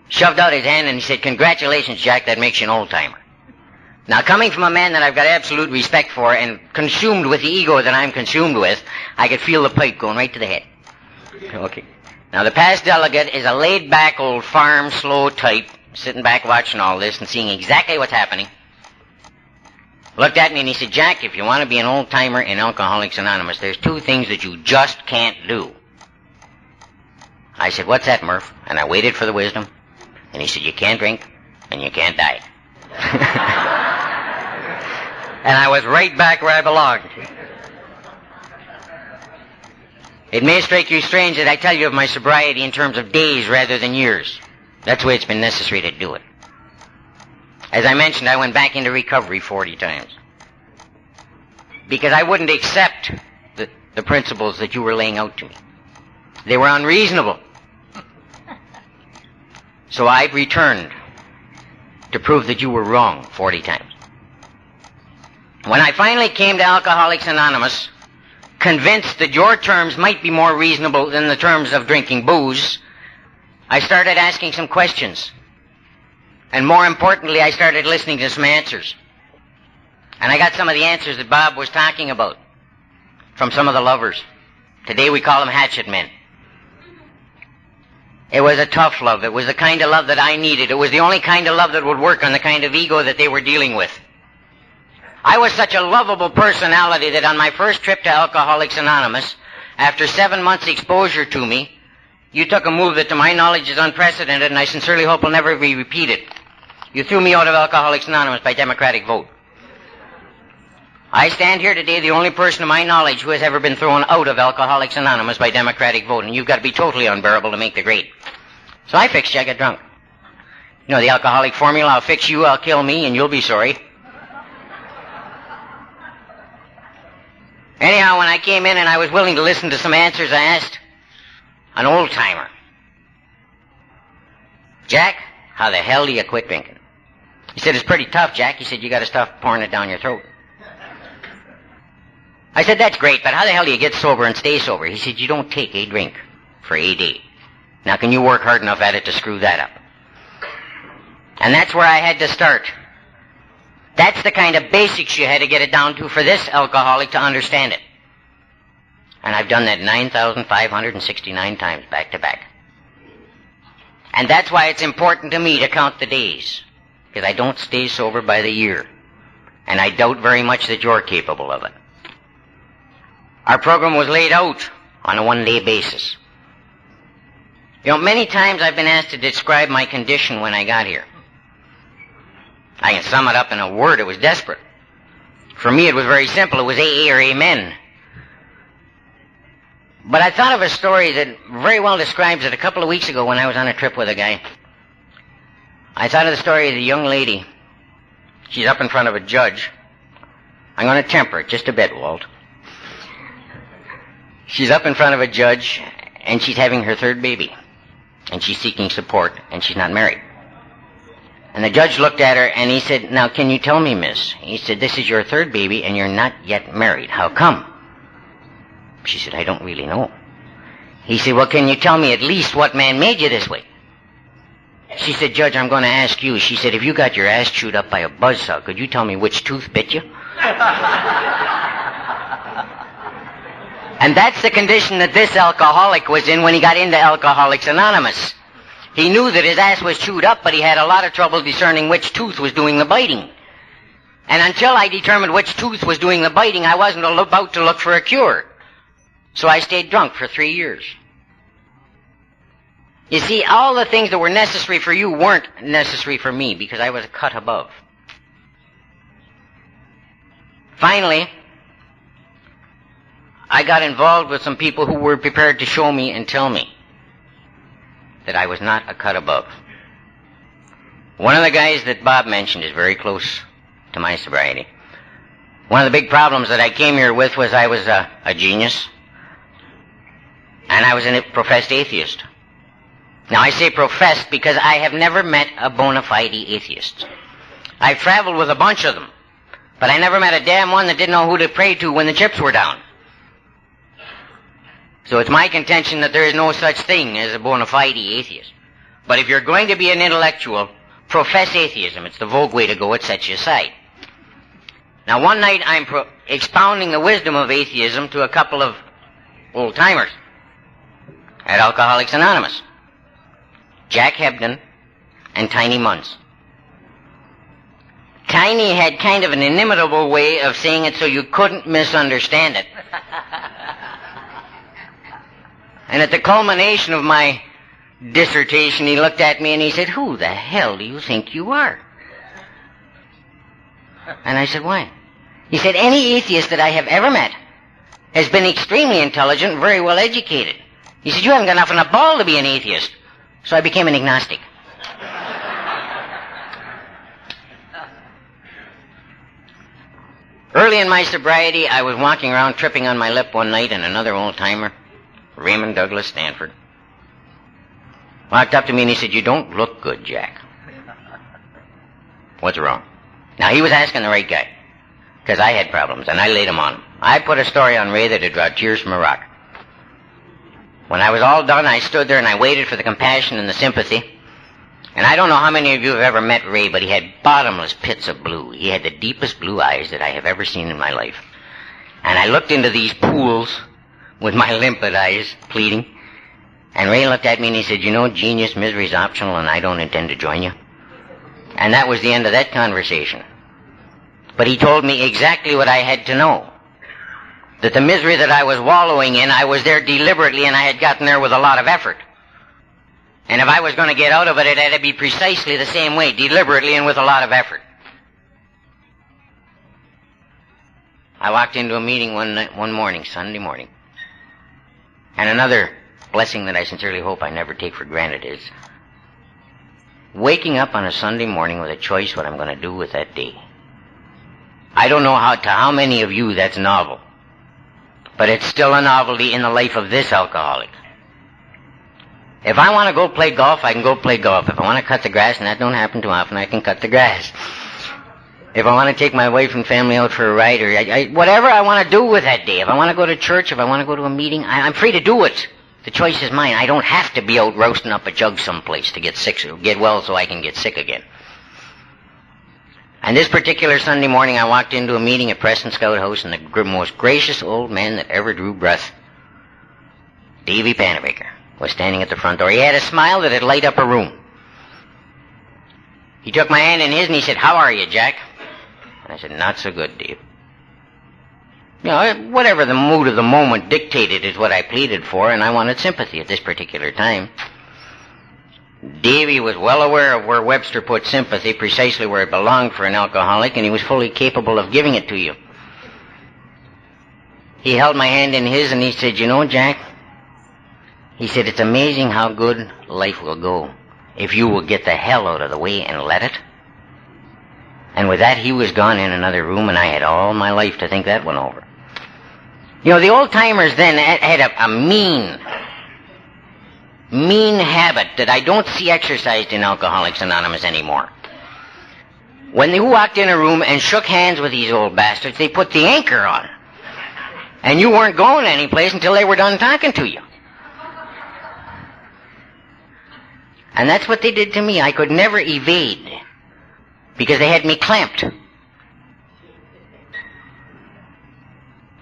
Speaker 3: Shoved out his hand, and he said, congratulations, Jack, that makes you an old-timer. Now, coming from a man that I've got absolute respect for and consumed with the ego that I'm consumed with, I could feel the pipe going right to the head. Okay. Now, the past delegate is a laid-back old farm, slow type, sitting back watching all this and seeing exactly what's happening.
Speaker 5: looked at me and he said, Jack, if you want to be an old-timer in Alcoholics Anonymous, there's two things that you just can't do. I said, what's that, Murph? And I waited for the wisdom. And he said, you can't drink and you can't die. And I was right back where I belonged. It may strike you strange that I tell you of my sobriety in terms of days rather than years. That's the way it's been necessary to do it. As I mentioned, I went back into recovery 40 times. Because I wouldn't accept the principles that you were laying out to me. They were unreasonable. So I returned to prove that you were wrong 40 times. When I finally came to Alcoholics Anonymous, convinced that your terms might be more reasonable than the terms of drinking booze, I started asking some questions. And more importantly, I started listening to some answers. And I got some of the answers that Bob was talking about from some of the lovers. Today we call them hatchet men. It was a tough love. It was the kind of love that I needed. It was the only kind of love that would work on the kind of ego that they were dealing with. I was such a lovable personality that on my first trip to Alcoholics Anonymous, after 7 months' exposure to me, you took a move that to my knowledge is unprecedented, and I sincerely hope will never be repeated. You threw me out of Alcoholics Anonymous by democratic vote. I stand here today the only person to my knowledge who has ever been thrown out of Alcoholics Anonymous by democratic vote, and you've got to be totally unbearable to make the grade. So I fixed you, I got drunk. You know the alcoholic formula, I'll fix you, I'll kill me, and you'll be sorry. Anyhow, when I came in and I was willing to listen to some answers, I asked an old-timer, Jack, how the hell do you quit drinking? He said, it's pretty tough, Jack. He said, you got to stop pouring it down your throat. I said, that's great, but how the hell do you get sober and stay sober? He said, you don't take a drink for a day. Now, can you work hard enough at it to screw that up? And that's where I had to start. That's the kind of basics you had to get it down to for this alcoholic to understand it. And I've done that 9,569 times back to back. And that's why it's important to me to count the days. Because I don't stay sober by the year. And I doubt very much that you're capable of it. Our program was laid out on a one-day basis. You know, many times I've been asked to describe my condition when I got here. I can sum it up in a word. It was desperate. For me, it was very simple. It was AA or amen. But I thought of a story that very well describes it a couple of weeks ago when I was on a trip with a guy. I thought of the story of the young lady. She's up in front of a judge. I'm going to temper it just a bit, Walt. She's up in front of a judge, and she's having her third baby. And she's seeking support, and she's not married. And the judge looked at her, and he said, now, can you tell me, miss? He said, this is your third baby, and you're not yet married. How come? She said, I don't really know. He said, well, can you tell me at least what man made you this way? She said, Judge, I'm going to ask you. She said, if you got your ass chewed up by a buzzsaw, could you tell me which tooth bit you? And that's the condition that this alcoholic was in when he got into Alcoholics Anonymous. He knew that his ass was chewed up, but he had a lot of trouble discerning which tooth was doing the biting. And until I determined which tooth was doing the biting, I wasn't about to look for a cure. So I stayed drunk for 3 years. You see, all the things that were necessary for you weren't necessary for me because I was a cut above. Finally, I got involved with some people who were prepared to show me and tell me that I was not a cut above. One of the guys that Bob mentioned is very close to my sobriety. One of the big problems that I came here with was I was a genius, and I was a professed atheist. Now, I say professed because I have never met a bona fide atheist. I've traveled with a bunch of them, but I never met a damn one that didn't know who to pray to when the chips were down. So it's my contention that there is no such thing as a bona fide atheist. But if you're going to be an intellectual, profess atheism. It's the vogue way to go. It sets you aside. Now, one night I'm expounding the wisdom of atheism to a couple of old-timers at Alcoholics Anonymous. Jack Hebden and Tiny Munns. Tiny had kind of an inimitable way of saying it so you couldn't misunderstand it. And at the culmination of my dissertation, he looked at me and he said, "Who the hell do you think you are?" And I said, "Why?" He said, "Any atheist that I have ever met has been extremely intelligent and very well educated." He said, "You haven't got enough in a ball to be an atheist." So I became an agnostic. Early in my sobriety, I was walking around tripping on my lip one night, and another old-timer, Raymond Douglas Stanford, walked up to me and he said, "You don't look good, Jack." "What's wrong?" Now, he was asking the right guy, because I had problems, and I laid them on him. I put a story on Ray that had brought tears from a rock. When I was all done, I stood there and I waited for the compassion and the sympathy. And I don't know how many of you have ever met Ray, but he had bottomless pits of blue. He had the deepest blue eyes that I have ever seen in my life. And I looked into these pools with my limpid eyes, pleading. And Ray looked at me and he said, "You know, genius, misery's optional, and I don't intend to join you." And that was the end of that conversation. But he told me exactly what I had to know. That the misery that I was wallowing in, I was there deliberately, and I had gotten there with a lot of effort. And if I was going to get out of it, it had to be precisely the same way, deliberately and with a lot of effort. I walked into a meeting one morning, Sunday morning. And another blessing that I sincerely hope I never take for granted is waking up on a Sunday morning with a choice what I'm going to do with that day. I don't know how many of you that's novel, but it's still a novelty in the life of this alcoholic. If I want to go play golf, I can go play golf. If I want to cut the grass, and that don't happen too often, I can cut the grass. If I want to take my wife and family out for a ride, or whatever I want to do with that day. If I want to go to church, if I want to go to a meeting, I'm free to do it. The choice is mine. I don't have to be out roasting up a jug someplace to get sick, get well so I can get sick again. And this particular Sunday morning, I walked into a meeting at Preston Scout House, and the most gracious old man that ever drew breath, Davy Panabaker, was standing at the front door. He had a smile that had light up a room. He took my hand in his and he said, "How are you, Jack?" And I said, "Not so good, Dave." You know, whatever the mood of the moment dictated is what I pleaded for, and I wanted sympathy at this particular time. Davy was well aware of where Webster put sympathy, precisely where it belonged for an alcoholic, and he was fully capable of giving it to you. He held my hand in his and he said, "You know, Jack," he said, "it's amazing how good life will go if you will get the hell out of the way and let it." And with that, he was gone in another room, and I had all my life to think that one over. You know, the old-timers then had a mean habit that I don't see exercised in Alcoholics Anonymous anymore. When they walked in a room and shook hands with these old bastards, they put the anchor on. And you weren't going anyplace until they were done talking to you. And that's what they did to me. I could never evade because they had me clamped.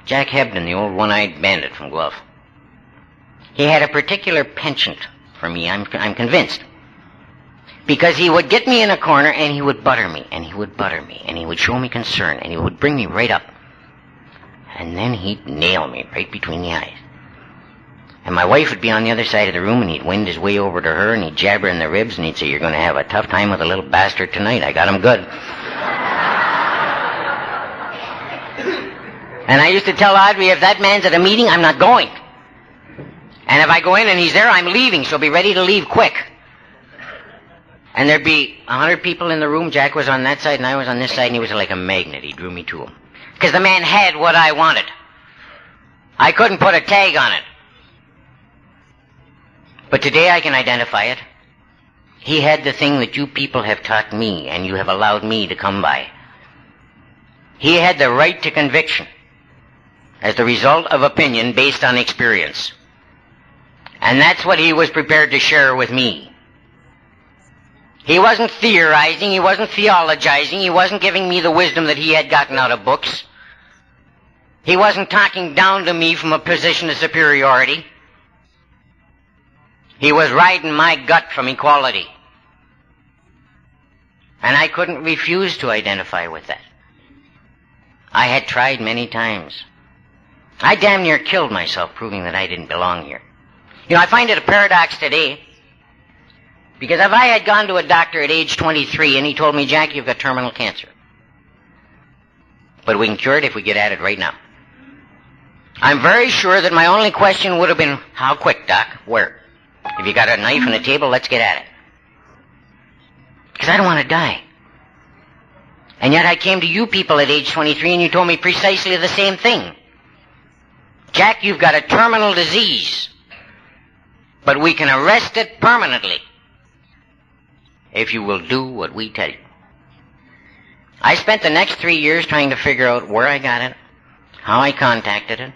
Speaker 5: Jack Hebden, the old one-eyed bandit from Guelph, he had a particular penchant for me, I'm convinced. Because he would get me in a corner and he would butter me, and he would butter me, and he would show me concern, and he would bring me right up. And then he'd nail me right between the eyes. And my wife would be on the other side of the room, and he'd wind his way over to her, and he'd jab her in the ribs, and he'd say, "You're going to have a tough time with a little bastard tonight. I got him good." And I used to tell Audrey, if that man's at a meeting, I'm not going. And if I go in and he's there, I'm leaving, so be ready to leave quick. And there'd be 100 people in the room. Jack was on that side, and I was on this side, and he was like a magnet. He drew me to him. Because the man had what I wanted. I couldn't put a tag on it. But today I can identify it. He had the thing that you people have taught me, and you have allowed me to come by. He had the right to conviction as the result of opinion based on experience. And that's what he was prepared to share with me. He wasn't theorizing, he wasn't theologizing, he wasn't giving me the wisdom that he had gotten out of books. He wasn't talking down to me from a position of superiority. He was riding my gut from equality. And I couldn't refuse to identify with that. I had tried many times. I damn near killed myself proving that I didn't belong here. You know, I find it a paradox today, because if I had gone to a doctor at age 23 and he told me, Jack, you've got terminal cancer, but we can cure it if we get at it right now, I'm very sure that my only question would have been, how quick, Doc? Where? If you got a knife and a table, let's get at it. Because I don't want to die. And yet I came to you people at age 23 and you told me precisely the same thing. Jack, you've got a terminal disease, but we can arrest it permanently if you will do what we tell you. I spent the next 3 years trying to figure out where I got it, how I contacted it,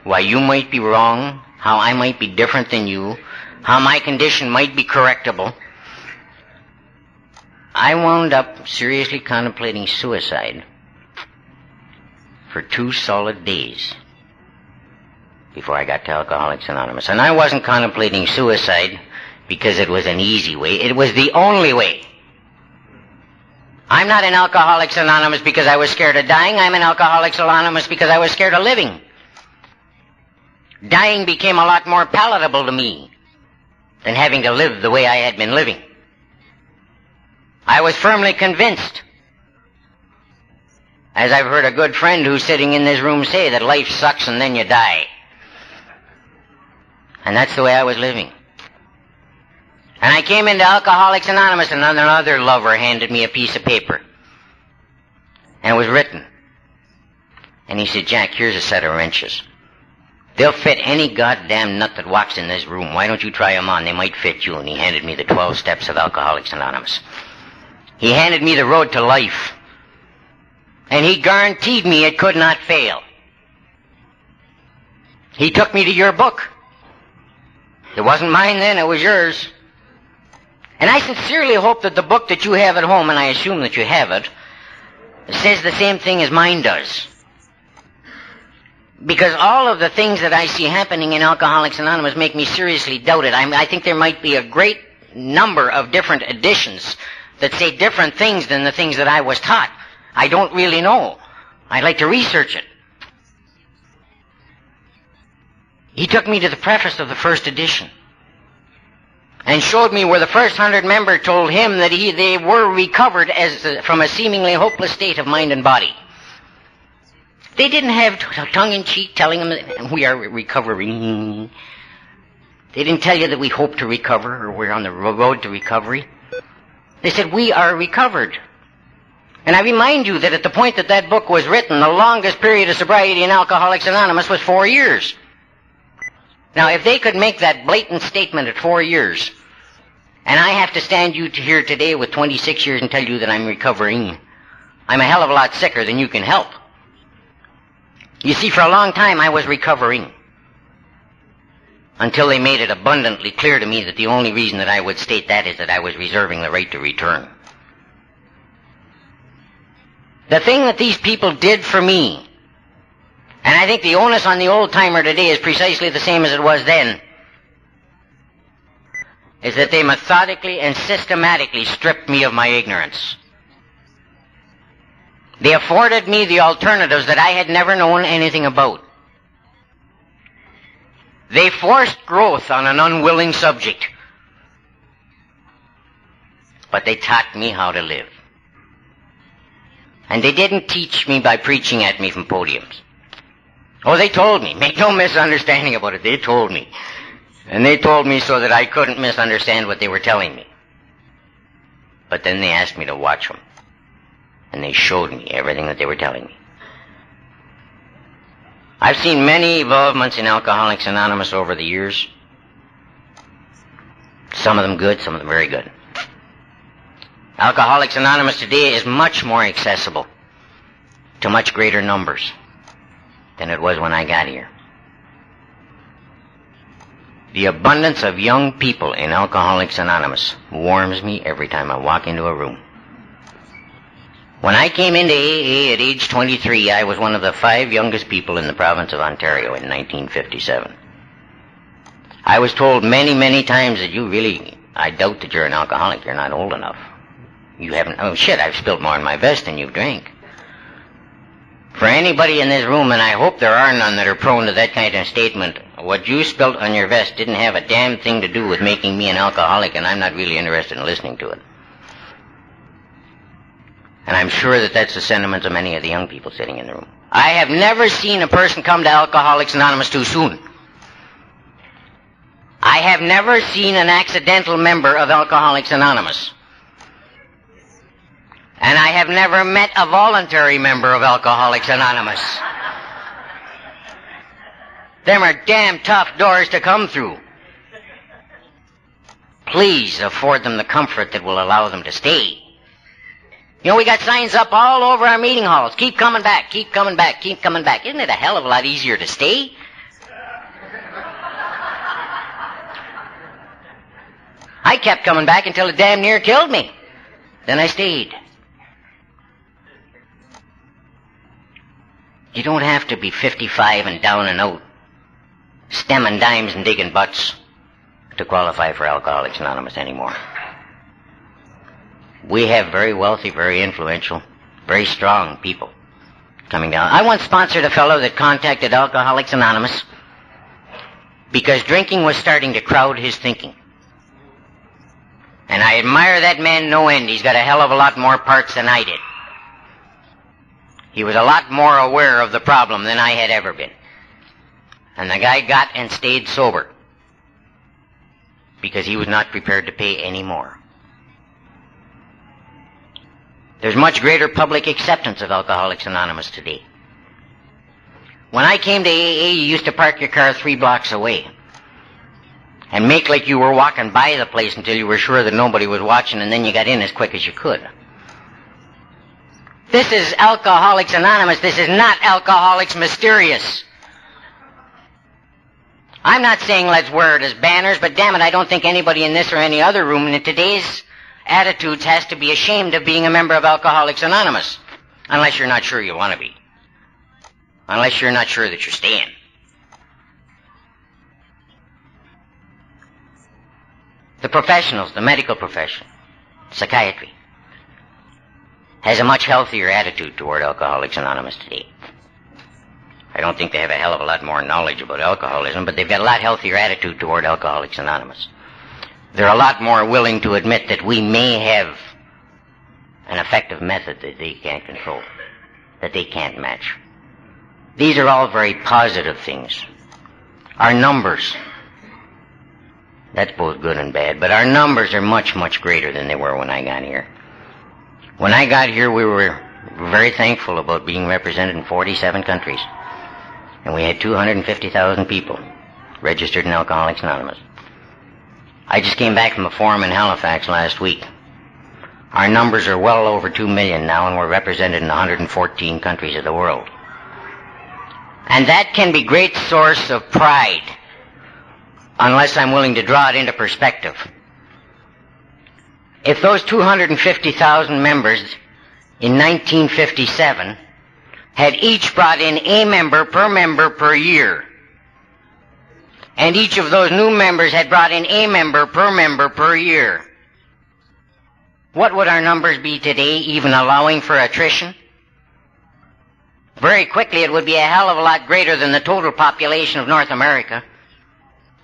Speaker 5: why you might be wrong, how I might be different than you, how my condition might be correctable. I wound up seriously contemplating suicide for 2 solid days before I got to Alcoholics Anonymous. And I wasn't contemplating suicide because it was an easy way. It was the only way. I'm not in Alcoholics Anonymous because I was scared of dying. I'm in Alcoholics Anonymous because I was scared of living. Dying became a lot more palatable to me than having to live the way I had been living. I was firmly convinced, as I've heard a good friend who's sitting in this room say, that life sucks and then you die. And that's the way I was living. And I came into Alcoholics Anonymous, and another lover handed me a piece of paper. And it was written. And he said, Jack, here's a set of wrenches. They'll fit any goddamn nut that walks in this room. Why don't you try them on? They might fit you. And he handed me the 12 steps of Alcoholics Anonymous. He handed me the road to life. And he guaranteed me it could not fail. He took me to your book. It wasn't mine then, it was yours. And I sincerely hope that the book that you have at home, and I assume that you have it, says the same thing as mine does. Because all of the things that I see happening in Alcoholics Anonymous make me seriously doubt it. I think there might be a great number of different editions that say different things than the things that I was taught. I don't really know. I'd like to research it. He took me to the preface of the first edition and showed me where the first 100 member told him that they were recovered from a seemingly hopeless state of mind and body. They didn't have tongue-in-cheek telling them that we are recovering. They didn't tell you that we hope to recover or we're on the road to recovery. They said, we are recovered. And I remind you that at the point that that book was written, the longest period of sobriety in Alcoholics Anonymous was 4 years. Now, if they could make that blatant statement at 4 years, and I have to stand here today with 26 years and tell you that I'm recovering, I'm a hell of a lot sicker than you can help. You see, for a long time I was recovering, until they made it abundantly clear to me that the only reason that I would state that is that I was reserving the right to return. The thing that these people did for me, and I think the onus on the old-timer today is precisely the same as it was then, is that they methodically and systematically stripped me of my ignorance. They afforded me the alternatives that I had never known anything about. They forced growth on an unwilling subject, but they taught me how to live. And they didn't teach me by preaching at me from podiums. Oh, they told me. Make no misunderstanding about it. They told me. And they told me so that I couldn't misunderstand what they were telling me. But then they asked me to watch them. And they showed me everything that they were telling me. I've seen many involvements in Alcoholics Anonymous over the years. Some of them good, some of them very good. Alcoholics Anonymous today is much more accessible to much greater numbers than it was when I got here. The abundance of young people in Alcoholics Anonymous warms me every time I walk into a room. When I came into AA at age 23, I was one of the 5 youngest people in the province of Ontario in 1957. I was told many, many times that I doubt that you're an alcoholic, you're not old enough. You haven't... Oh, shit, I've spilled more on my vest than you've drank. For anybody in this room, and I hope there are none that are prone to that kind of statement, what you spilt on your vest didn't have a damn thing to do with making me an alcoholic, and I'm not really interested in listening to it. And I'm sure that that's the sentiments of many of the young people sitting in the room. I have never seen a person come to Alcoholics Anonymous too soon. I have never seen an accidental member of Alcoholics Anonymous. And I have never met a voluntary member of Alcoholics Anonymous. Them are damn tough doors to come through. Please afford them the comfort that will allow them to stay. You know, we got signs up all over our meeting halls. Keep coming back, keep coming back, keep coming back. Isn't it a hell of a lot easier to stay? I kept coming back until it damn near killed me. Then I stayed. You don't have to be 55 and down and out, stemming dimes and digging butts to qualify for Alcoholics Anonymous anymore. We have very wealthy, very influential, very strong people coming down. I once sponsored a fellow that contacted Alcoholics Anonymous because drinking was starting to crowd his thinking. And I admire that man no end. He's got a hell of a lot more parts than I did. He was a lot more aware of the problem than I had ever been. And the guy got and stayed sober because he was not prepared to pay any more. There's much greater public acceptance of Alcoholics Anonymous today. When I came to AA, you used to park your car 3 blocks away and make like you were walking by the place until you were sure that nobody was watching, and then you got in as quick as you could. This is Alcoholics Anonymous. This is not Alcoholics Mysterious. I'm not saying let's wear it as banners, but damn it, I don't think anybody in this or any other room in today's attitudes has to be ashamed of being a member of Alcoholics Anonymous. Unless you're not sure you want to be. Unless you're not sure that you're staying. The professionals, the medical profession, psychiatry, has a much healthier attitude toward Alcoholics Anonymous today. I don't think they have a hell of a lot more knowledge about alcoholism, but they've got a lot healthier attitude toward Alcoholics Anonymous. They're a lot more willing to admit that we may have an effective method that they can't control, that they can't match. These are all very positive things. Our numbers, that's both good and bad, but our numbers are much, much greater than they were when I got here. When I got here, we were very thankful about being represented in 47 countries. And we had 250,000 people registered in Alcoholics Anonymous. I just came back from a forum in Halifax last week. Our numbers are well over 2 million now, and we're represented in 114 countries of the world. And that can be a great source of pride, unless I'm willing to draw it into perspective. If those 250,000 members in 1957 had each brought in a member per year, and each of those new members had brought in a member per year, what would our numbers be today, even allowing for attrition? Very quickly, it would be a hell of a lot greater than the total population of North America.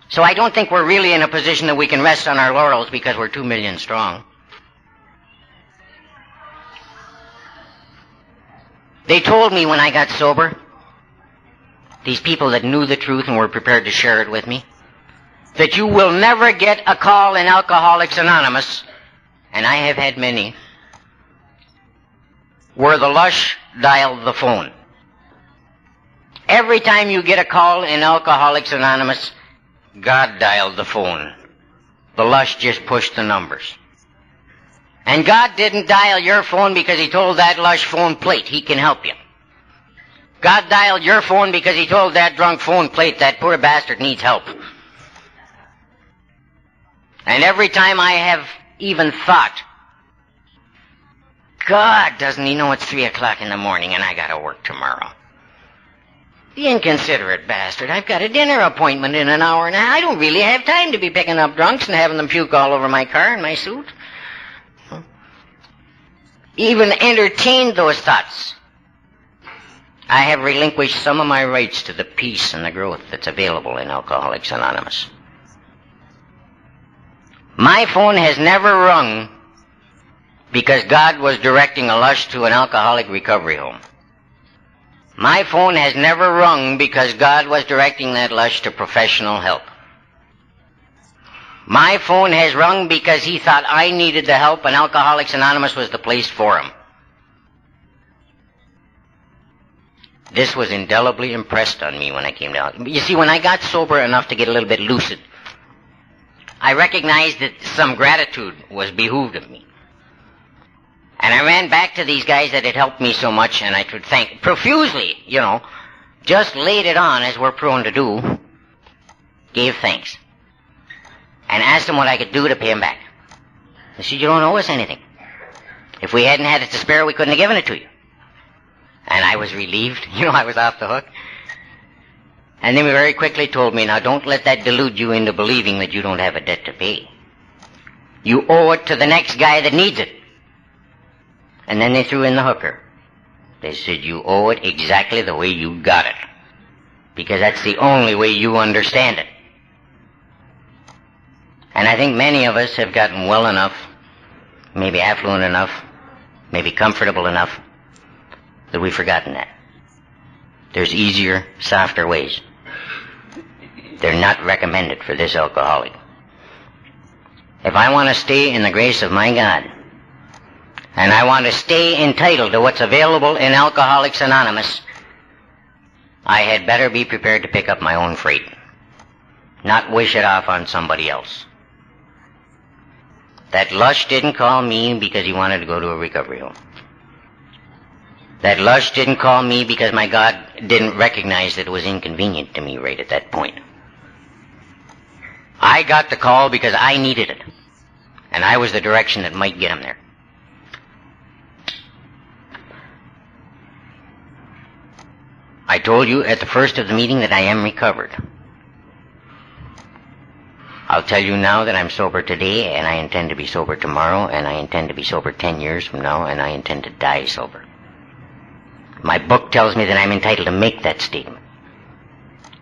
Speaker 5: So I don't think we're really in a position that we can rest on our laurels because we're 2 million strong. They told me when I got sober, these people that knew the truth and were prepared to share it with me, that you will never get a call in Alcoholics Anonymous, and I have had many, where the lush dialed the phone. Every time you get a call in Alcoholics Anonymous, God dialed the phone. The lush just pushed the numbers. And God didn't dial your phone because he told that lush phone plate he can help you. God dialed your phone because he told that drunk phone plate that poor bastard needs help. And every time I have even thought, God, doesn't he know it's 3 o'clock in the morning and I gotta work tomorrow? The inconsiderate bastard. I've got a dinner appointment in an hour and a half. I don't really have time to be picking up drunks and having them puke all over my car and my suit. even entertained those thoughts, I have relinquished some of my rights to the peace and the growth that's available in Alcoholics Anonymous. My phone has never rung because God was directing a lush to an alcoholic recovery home. My phone has never rung because God was directing that lush to professional help. My phone has rung because he thought I needed the help and Alcoholics Anonymous was the place for him. This was indelibly impressed on me when I came down. You see, when I got sober enough to get a little bit lucid, I recognized that some gratitude was behooved of me. And I ran back to these guys that had helped me so much, and I could thank profusely, just laid it on as we're prone to do, gave thanks, and asked them what I could do to pay them back. They said, you don't owe us anything. If we hadn't had it to spare, we couldn't have given it to you. And I was relieved. I was off the hook. And then they very quickly told me, now don't let that delude you into believing that you don't have a debt to pay. You owe it to the next guy that needs it. And then they threw in the hooker. They said, you owe it exactly the way you got it. Because that's the only way you understand it. And I think many of us have gotten well enough, maybe affluent enough, maybe comfortable enough, that we've forgotten that. There's easier, softer ways. They're not recommended for this alcoholic. If I want to stay in the grace of my God, and I want to stay entitled to what's available in Alcoholics Anonymous, I had better be prepared to pick up my own freight, not wish it off on somebody else. That lush didn't call me because he wanted to go to a recovery home. That lush didn't call me because my God didn't recognize that it was inconvenient to me right at that point. I got the call because I needed it, and I was the direction that might get him there. I told you at the first of the meeting that I am recovered. I'll tell you now that I'm sober today, and I intend to be sober tomorrow, and I intend to be sober 10 years from now, and I intend to die sober. My book tells me that I'm entitled to make that statement.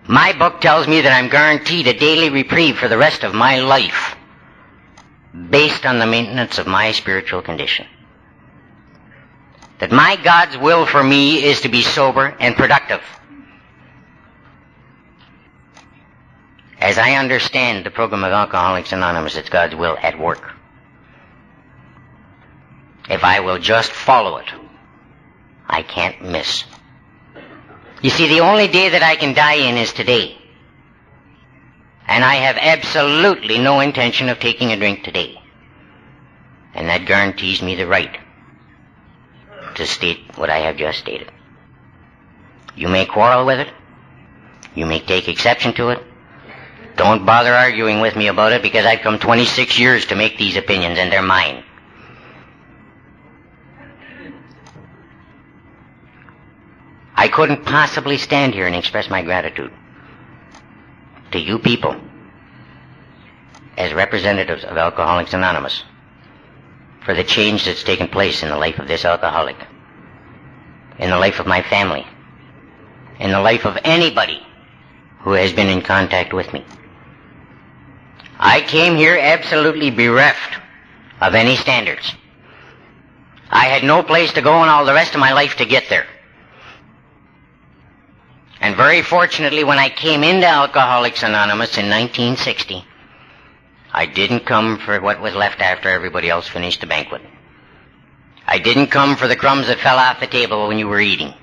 Speaker 5: My book tells me that I'm guaranteed a daily reprieve for the rest of my life, based on the maintenance of my spiritual condition. That my God's will for me is to be sober and productive. As I understand the program of Alcoholics Anonymous, it's God's will at work. If I will just follow it, I can't miss. You see, the only day that I can die in is today. And I have absolutely no intention of taking a drink today. And that guarantees me the right to state what I have just stated. You may quarrel with it. You may take exception to it. Don't bother arguing with me about it, because I've come 26 years to make these opinions, and they're mine. I couldn't possibly stand here and express my gratitude to you people as representatives of Alcoholics Anonymous for the change that's taken place in the life of this alcoholic, in the life of my family, in the life of anybody who has been in contact with me. I came here absolutely bereft of any standards. I had no place to go in all the rest of my life to get there. And very fortunately, when I came into Alcoholics Anonymous in 1960, I didn't come for what was left after everybody else finished the banquet. I didn't come for the crumbs that fell off the table when you were eating.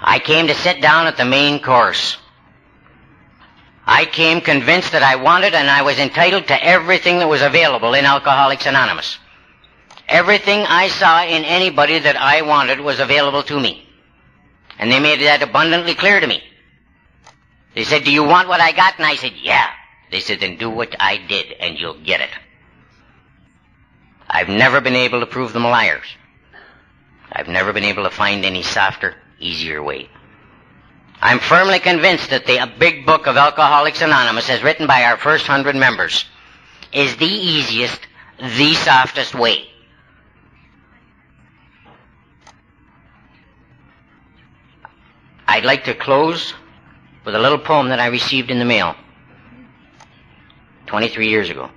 Speaker 5: I came to sit down at the main course. I came convinced that I wanted and I was entitled to everything that was available in Alcoholics Anonymous. Everything I saw in anybody that I wanted was available to me. And they made that abundantly clear to me. They said, "Do you want what I got?" And I said, "Yeah." They said, "Then do what I did and you'll get it." I've never been able to prove them liars. I've never been able to find any softer, easier way. I'm firmly convinced that the big book of Alcoholics Anonymous, as written by our first 100 members, is the easiest, the softest way. I'd like to close with a little poem that I received in the mail 23 years ago,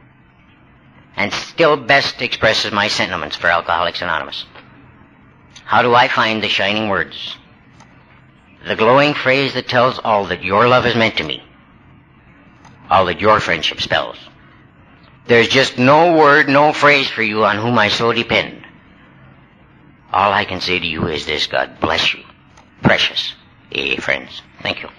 Speaker 5: and still best expresses my sentiments for Alcoholics Anonymous. How do I find the shining words? The glowing phrase that tells all that your love has meant to me, all that your friendship spells. There's just no word, no phrase for you on whom I so depend. All I can say to you is this: God bless you, precious AA friends. Thank you.